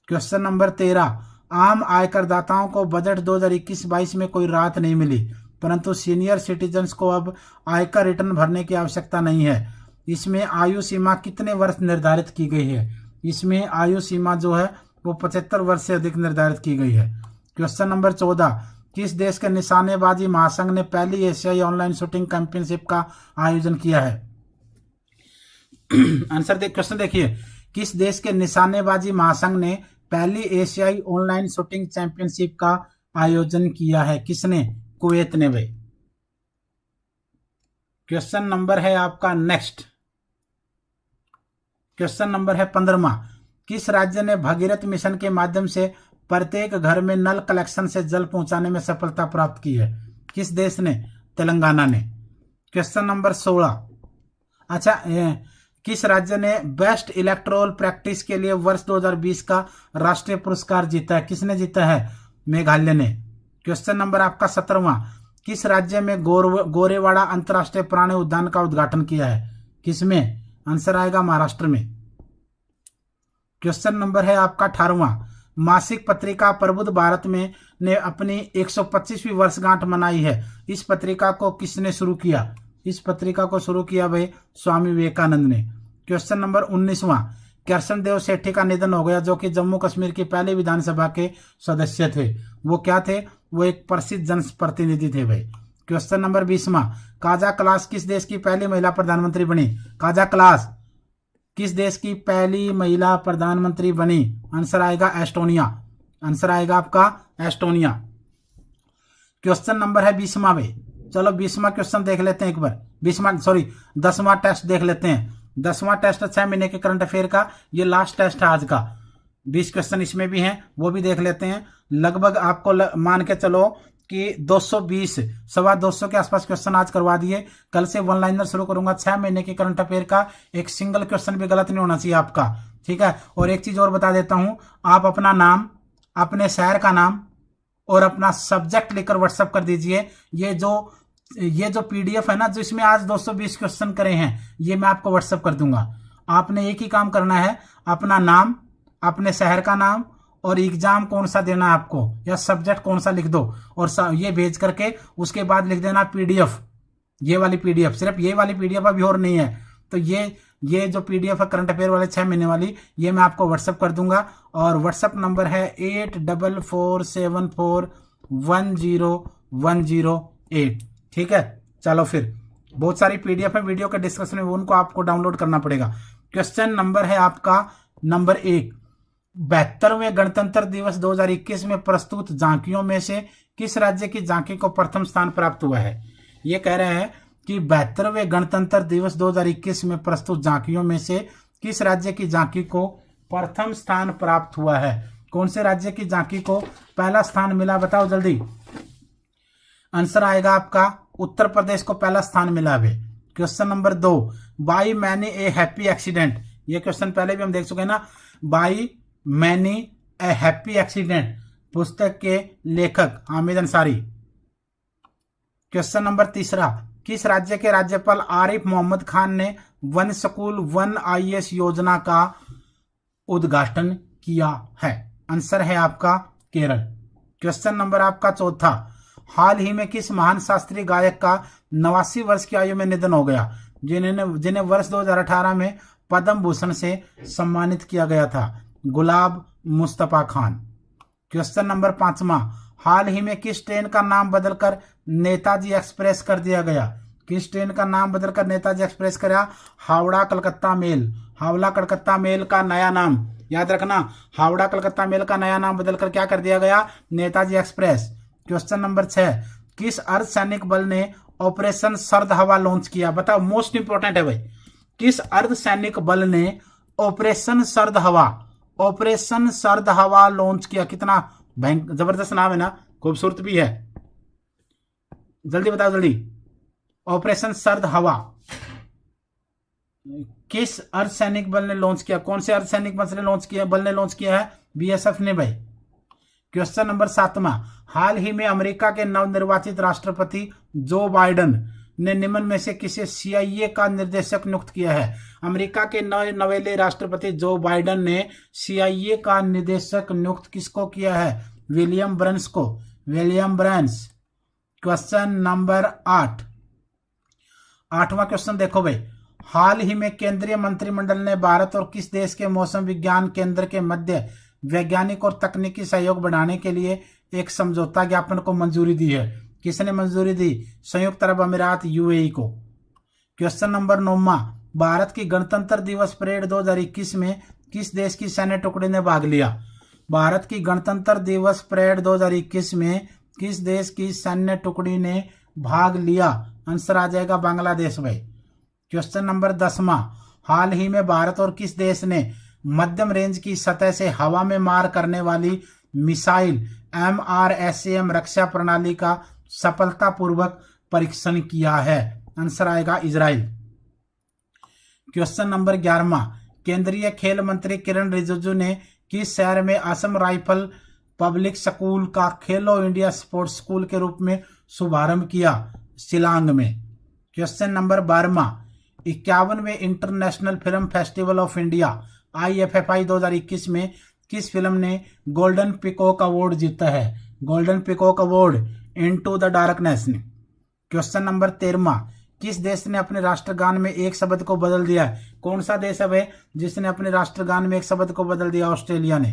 क्वेश्चन नंबर 13, आम आयकरदाताओं को बजट 2021-22 में कोई राहत नहीं मिली, परंतु सीनियर सिटीजन्स को अब आयकर रिटर्न भरने की आवश्यकता नहीं है। इसमें आयु सीमा कितने वर्ष निर्धारित की गई है? इसमें आयु सीमा जो है वो 75 वर्ष से अधिक निर्धारित की गई है। क्वेश्चन नंबर 14, किस देश के निशानेबाजी महासंघ ने पहली एशियाई ऑनलाइन शूटिंग चैंपियनशिप का आयोजन किया है? आंसर क्वेश्चन देखिए, किस देश के निशानेबाजी महासंघ ने पहली एशियाई ऑनलाइन शूटिंग चैंपियनशिप का आयोजन किया है? किसने? कुवैत ने भाई। क्वेश्चन नंबर है आपका नेक्स्ट, क्वेश्चन नंबर है 15वां। किस राज्य ने भगीरथ मिशन के माध्यम से प्रत्येक घर में नल कलेक्शन से जल पहुंचाने में सफलता प्राप्त की है? किस देश ने? तेलंगाना ने। Question number 16। अच्छा, किस राज्य ने बेस्ट इलेक्टोरल प्रैक्टिस के लिए वर्ष 2020 का राष्ट्रीय पुरस्कार जीता है? किसने जीता है? मेघालय ने। क्वेश्चन नंबर आपका 17वां। किस राज्य में गोरेवाड़ा अंतर्राष्ट्रीय प्राणी उद्यान का उद्घाटन किया है? किसमें? आंसर आएगा महाराष्ट्र में। क्वेश्चन नंबर है आपका 18वां। मासिक पत्रिका प्रबुद्ध भारत में ने अपनी 125वीं वर्षगांठ मनाई है। इस पत्रिका को किसने शुरू किया? इस पत्रिका को शुरू किया भाई स्वामी विवेकानंद ने। क्वेश्चन नंबर 19वां। कृष्ण देव सेठी का निधन हो गया, जो कि जम्मू कश्मीर की पहली विधानसभा के सदस्य थे। वो क्या थे? वो एक प्रसिद्ध जनप्रतिनिधि थे भाई। क्वेश्चन नंबर 20वां। काजा क्लास किस देश की पहली महिला प्रधानमंत्री बनी? काजा क्लास किस देश की पहली महिला प्रधानमंत्री बनी? आंसर आएगा एस्टोनिया। आंसर आएगा आपका एस्टोनिया। क्वेश्चन नंबर है 20वां भाई। चलो 20वां क्वेश्चन देख लेते हैं एक बार। 10वां टेस्ट देख लेते हैं। 10वां टेस्ट 6 महीने के करंट अफेयर का, ये लास्ट टेस्ट है आज का। 20 क्वेश्चन इसमें भी हैं, वो भी देख लेते हैं। लगभग आपको मान के चलो कि 220 सवा 200 के आसपास क्वेश्चन आज करवा दिए। कल से वन लाइनर शुरू करूंगा। 6 महीने के करंट अफेयर का एक सिंगल क्वेश्चन भी गलत नहीं होना चाहिए आपका, ठीक है। और एक चीज और बता देता हूं, आप अपना नाम, अपने शहर का नाम और अपना सब्जेक्ट लिखकर व्हाट्सएप कर दीजिए। ये जो पीडीएफ है ना, जो इसमें आज 220 क्वेश्चन करे हैं, ये मैं आपको व्हाट्सएप कर दूंगा। आपने एक ही काम करना है, अपना नाम, अपने शहर का नाम और एग्जाम कौन सा देना है आपको, या सब्जेक्ट कौन सा लिख दो और ये भेज करके उसके बाद लिख देना पीडीएफ। ये वाली पीडीएफ, सिर्फ ये वाली पीडीएफ अभी और नहीं है, तो ये जो पीडीएफ है करंट अफेयर वाले 6 महीने वाली, ये मैं आपको व्हाट्सएप कर दूंगा। और व्हाट्सएप नंबर है 8447410108, ठीक है। चलो फिर, बहुत सारी पीडीएफ है वीडियो के डिस्कशन में, उनको आपको डाउनलोड करना पड़ेगा। क्वेश्चन नंबर है आपका नंबर 1। 72वें गणतंत्र दिवस 2021 में प्रस्तुत झांकियों में से किस राज्य की झांकी को प्रथम स्थान प्राप्त हुआ है? ये कह रहे हैं कि 72वें गणतंत्र दिवस 2021 में प्रस्तुत झांकियों में से किस राज्य की झांकी को प्रथम स्थान प्राप्त हुआ है? कौन से राज्य की झांकी को पहला स्थान मिला, बताओ जल्दी। आंसर आएगा आपका उत्तर प्रदेश को पहला स्थान मिला है। Question number 2। By many a happy accident, ये क्वेश्चन पहले भी हम देख चुके हैं ना। By many a happy accident पुस्तक के लेखक हामिद अंसारी। Question number 3। किस राज्य के राज्यपाल आरिफ मोहम्मद खान ने वन स्कूल वन आईएएस योजना का उद्घाटन किया है? आंसर है आपका केरल। क्वेश्चन नंबर आपका 4। हाल ही में किस महान शास्त्रीय गायक का 89 वर्ष की आयु में निधन हो गया, जिन्हें वर्ष 2018 में पद्म भूषण से सम्मानित किया गया था? गुलाब मुस्तफा खान। Question number 5। हाल ही में किस ट्रेन का नाम बदलकर नेताजी एक्सप्रेस कर दिया गया? किस ट्रेन का नाम बदलकर नेताजी एक्सप्रेस करा? हावड़ा कलकत्ता मेल। हावड़ा कलकत्ता मेल का नया नाम याद रखना, हावड़ा कलकत्ता मेल का नया नाम बदलकर क्या कर दिया गया? नेताजी एक्सप्रेस। Question number 6। किस अर्धसैनिक बल ने ऑपरेशन सर्द हवा लॉन्च किया? बताओ, मोस्ट इंपोर्टेंट है भाई। किस अर्धसैनिक बल ने ऑपरेशन सर्द हवा लॉन्च किया? कितना जबरदस्त नाम है ना, खूबसूरत भी है। जल्दी बताओ जल्दी। ऑपरेशन सर्द हवा किस अर्धसैनिक बल ने लॉन्च किया? कौन से अर्धसैनिक बल ने लॉन्च किया है? बीएसएफ ने भाई। Question number 7। हाल ही में अमेरिका के नवनिर्वाचित राष्ट्रपति जो बाइडेन ने निम्न में से किसे सीआईए का निर्देशक नियुक्त किया है? अमेरिका के नवेले राष्ट्रपति जो बाइडेन ने सीआईए का निर्देशक नियुक्त किसको किया है? विलियम ब्रैंस को। William Burns. Question number 8। 8वां क्वेश्चन देखो भाई। हाल ही में केंद्रीय मंत्रिमंडल ने भारत और किस देश के मौसम विज्ञान केंद्र के मध्य वैज्ञानिक और तकनीकी सहयोग बढ़ाने के लिए एक समझौता ज्ञापन को मंजूरी दी है? किसने मंजूरी दी? संयुक्त अरब अमीरात, यूएई को। Question number 9। भारत की गणतंत्र दिवस परेड 2021 में किस देश की सैन्य टुकड़ी ने भाग लिया? भारत की गणतंत्र दिवस परेड 2021 में किस देश की सैन्य टुकड़ी ने भाग लिया? आंसर आ जाएगा बांग्लादेश भाई। क्वेश्चन नंबर 10वां, हाल ही में भारत और किस देश ने मध्यम रेंज की सतह से हवा में मार करने वाली मिसाइल MRSAM रक्षा प्रणाली का सफलतापूर्वक परीक्षण किया है? आंसर आएगा इजराइल। क्वेश्चन नंबर 11वां, केंद्रीय खेल मंत्री किरण रिजिजू ने किस शहर में असम राइफल पब्लिक स्कूल का खेलो इंडिया स्पोर्ट्स स्कूल के रूप में शुभारंभ किया? शिलांग में। क्वेश्चन नंबर 12वां, 51वें international film festival of India IFFI 2021 में किस फिल्म ने गोल्डन पिकॉक अवार्ड जीता है? Golden peacock award into the darkness ने। क्वेश्चन नंबर 13वां, किस देश ने अपने राष्ट्रगान में एक शब्द को बदल दिया है? कौन सा देश है जिसने अपने राष्ट्रगान में एक शब्द को बदल दिया? ऑस्ट्रेलिया ने।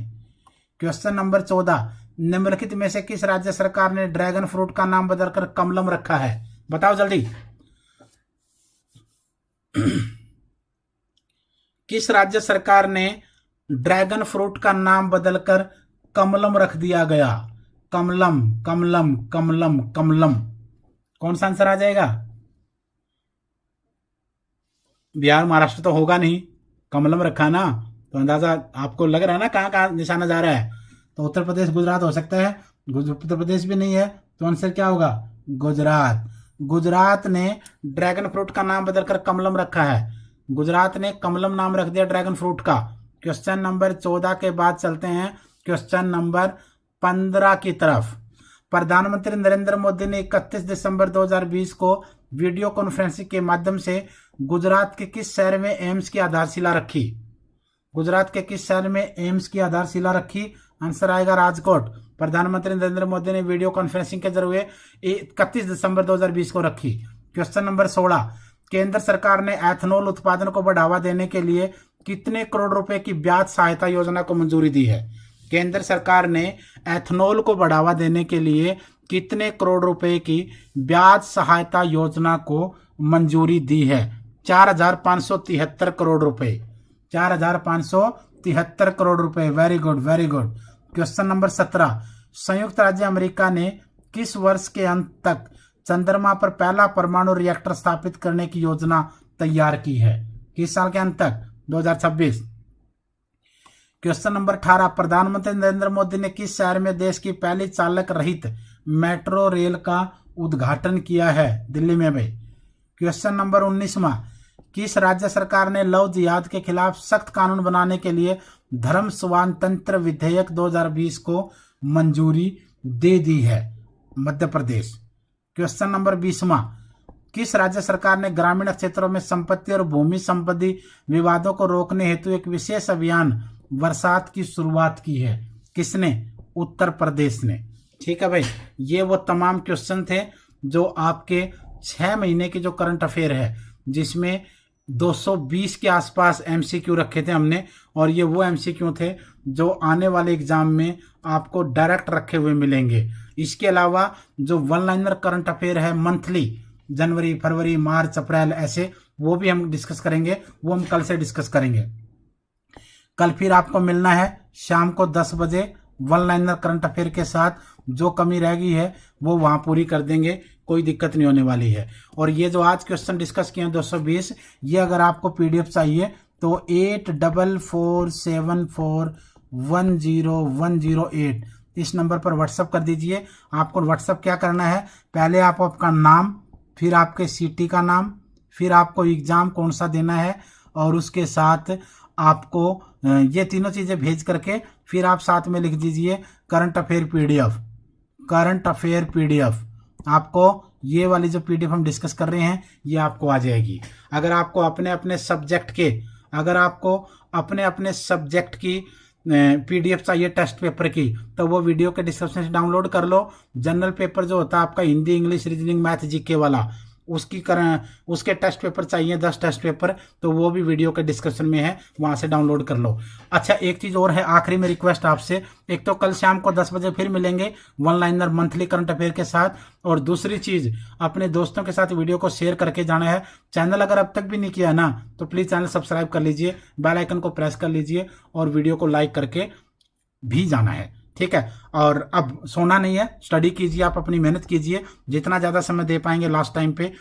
क्वेश्चन नंबर 14, निम्नलिखित में से किस राज्य सरकार ने ड्रैगन फ्रूट का नाम बदलकर कमलम रखा है? बताओ जल्दी। किस राज्य सरकार ने ड्रैगन फ्रूट का नाम बदलकर कमलम रख दिया गया? कमलम कमलम कमलम कमलम। कौन सा आंसर आ जाएगा? बिहार महाराष्ट्र तो होगा नहीं, कमलम रखा ना, तो अंदाजा आपको लग रहा है ना कहाँ कहाँ निशाना जा रहा है। तो उत्तर प्रदेश गुजरात हो सकता है, उत्तर प्रदेश भी नहीं है, तो आंसर क्या होगा? गुजरात। गुजरात ने ड्रैगन फ्रूट का नाम बदलकर कमलम रखा है। गुजरात ने कमलम नाम रख दिया ड्रैगन फ्रूट का। क्वेश्चन नंबर 14 के बाद चलते हैं क्वेश्चन नंबर 15 की तरफ। प्रधानमंत्री नरेंद्र मोदी ने 31 दिसंबर 2020 को वीडियो कॉन्फ्रेंसिंग के माध्यम से गुजरात के किस शहर में एम्स की आधारशिला रखी? गुजरात के किस शहर में एम्स की आधारशिला रखी? आंसर आएगा राजकोट। प्रधानमंत्री नरेंद्र मोदी ने वीडियो कॉन्फ्रेंसिंग के जरिए 31 दिसंबर 2020 को रखी। क्वेश्चन नंबर 16, केंद्र सरकार ने एथनॉल उत्पादन को बढ़ावा देने के लिए कितने करोड़ रुपए की ब्याज सहायता योजना को मंजूरी दी है? केंद्र सरकार ने एथनॉल को बढ़ावा देने के लिए कितने करोड़ रुपए की ब्याज सहायता योजना को मंजूरी दी है? 4,573 करोड़ रुपए। 4,573 करोड़ रुपए। Very good very good. Question number 17, संयुक्त राज्य अमेरिका ने किस वर्ष के अंत तक चंद्रमा पर पहला परमाणु रिएक्टर स्थापित करने की योजना तैयार की है? किस साल के अंत तक? 2026। क्वेश्चन नंबर 18, प्रधानमंत्री नरेंद्र मोदी ने किस शहर में देश की पहली चालक रहित मेट्रो रेल का उद्घाटन किया है? दिल्ली में भाई। क्वेश्चन नंबर 19वां, किस राज्य सरकार ने लव जिहाद के खिलाफ सख्त कानून बनाने के लिए धर्म स्वातंत्र विधेयक 2020 को मंजूरी दे दी है? मध्य प्रदेश। क्वेश्चन नंबर 20वां, किस राज्य सरकार ने ग्रामीण क्षेत्रों में संपत्ति और भूमि संबंधी विवादों को रोकने हेतु एक विशेष अभियान बरसात की शुरुआत की है? किसने? उत्तर प्रदेश ने। ठीक है भाई, ये वो तमाम क्वेश्चन थे जो आपके 6 महीने के जो करंट अफेयर है, जिसमें 220 के आसपास MCQ रखे थे हमने, और ये वो MCQ थे जो आने वाले एग्जाम में आपको डायरेक्ट रखे हुए मिलेंगे। इसके अलावा जो वन लाइनर करंट अफेयर है मंथली, जनवरी फरवरी मार्च अप्रैल ऐसे, वो भी हम डिस्कस करेंगे, वो हम कल से डिस्कस करेंगे। कल फिर आपको मिलना है शाम को 10 बजे वन लाइनर करंट अफेयर के साथ। जो कमी रह गई है वो वहां पूरी कर देंगे, कोई दिक्कत नहीं होने वाली है। और ये जो आज क्वेश्चन डिस्कस किए हैं 220, ये अगर आपको PDF चाहिए तो 8444101008 इस नंबर पर व्हाट्सअप कर दीजिए। आपको व्हाट्सअप क्या करना है, पहले आप आपका नाम, फिर आपके सिटी का नाम, फिर आपको एग्जाम कौन सा देना है, और उसके साथ आपको ये तीनों चीज़ें भेज करके फिर आप साथ में लिख दीजिए current affair PDF। Current affair PDF आपको ये वाली जो PDF हम डिस्कस कर रहे हैं ये आपको आ जाएगी। अगर आपको अपने अपने सब्जेक्ट के, अगर आपको अपने अपने सब्जेक्ट की PDF चाहिए टेस्ट पेपर की, तो वो वीडियो के डिस्क्रिप्शन से डाउनलोड कर लो। जनरल पेपर जो होता है आपका Hindi English reasoning math GK वाला, उसके टेस्ट पेपर चाहिए 10 टेस्ट पेपर, तो वो भी वीडियो के डिस्क्रिप्शन में है, वहां से डाउनलोड कर लो। अच्छा, एक चीज और है, आखिरी में रिक्वेस्ट आपसे, एक तो कल शाम को 10 बजे फिर मिलेंगे one liner monthly current affair के साथ, और दूसरी चीज अपने दोस्तों के साथ वीडियो को शेयर करके जाना है। चैनल अगर अब तक भी नहीं किया ना तो प्लीज चैनल सब्सक्राइब कर लीजिए, बेल आइकन को प्रेस कर लीजिए और वीडियो को लाइक करके भी जाना है। ठीक है, और अब सोना नहीं है, स्टडी कीजिए, आप अपनी मेहनत कीजिए, जितना ज्यादा समय दे पाएंगे लास्ट टाइम पे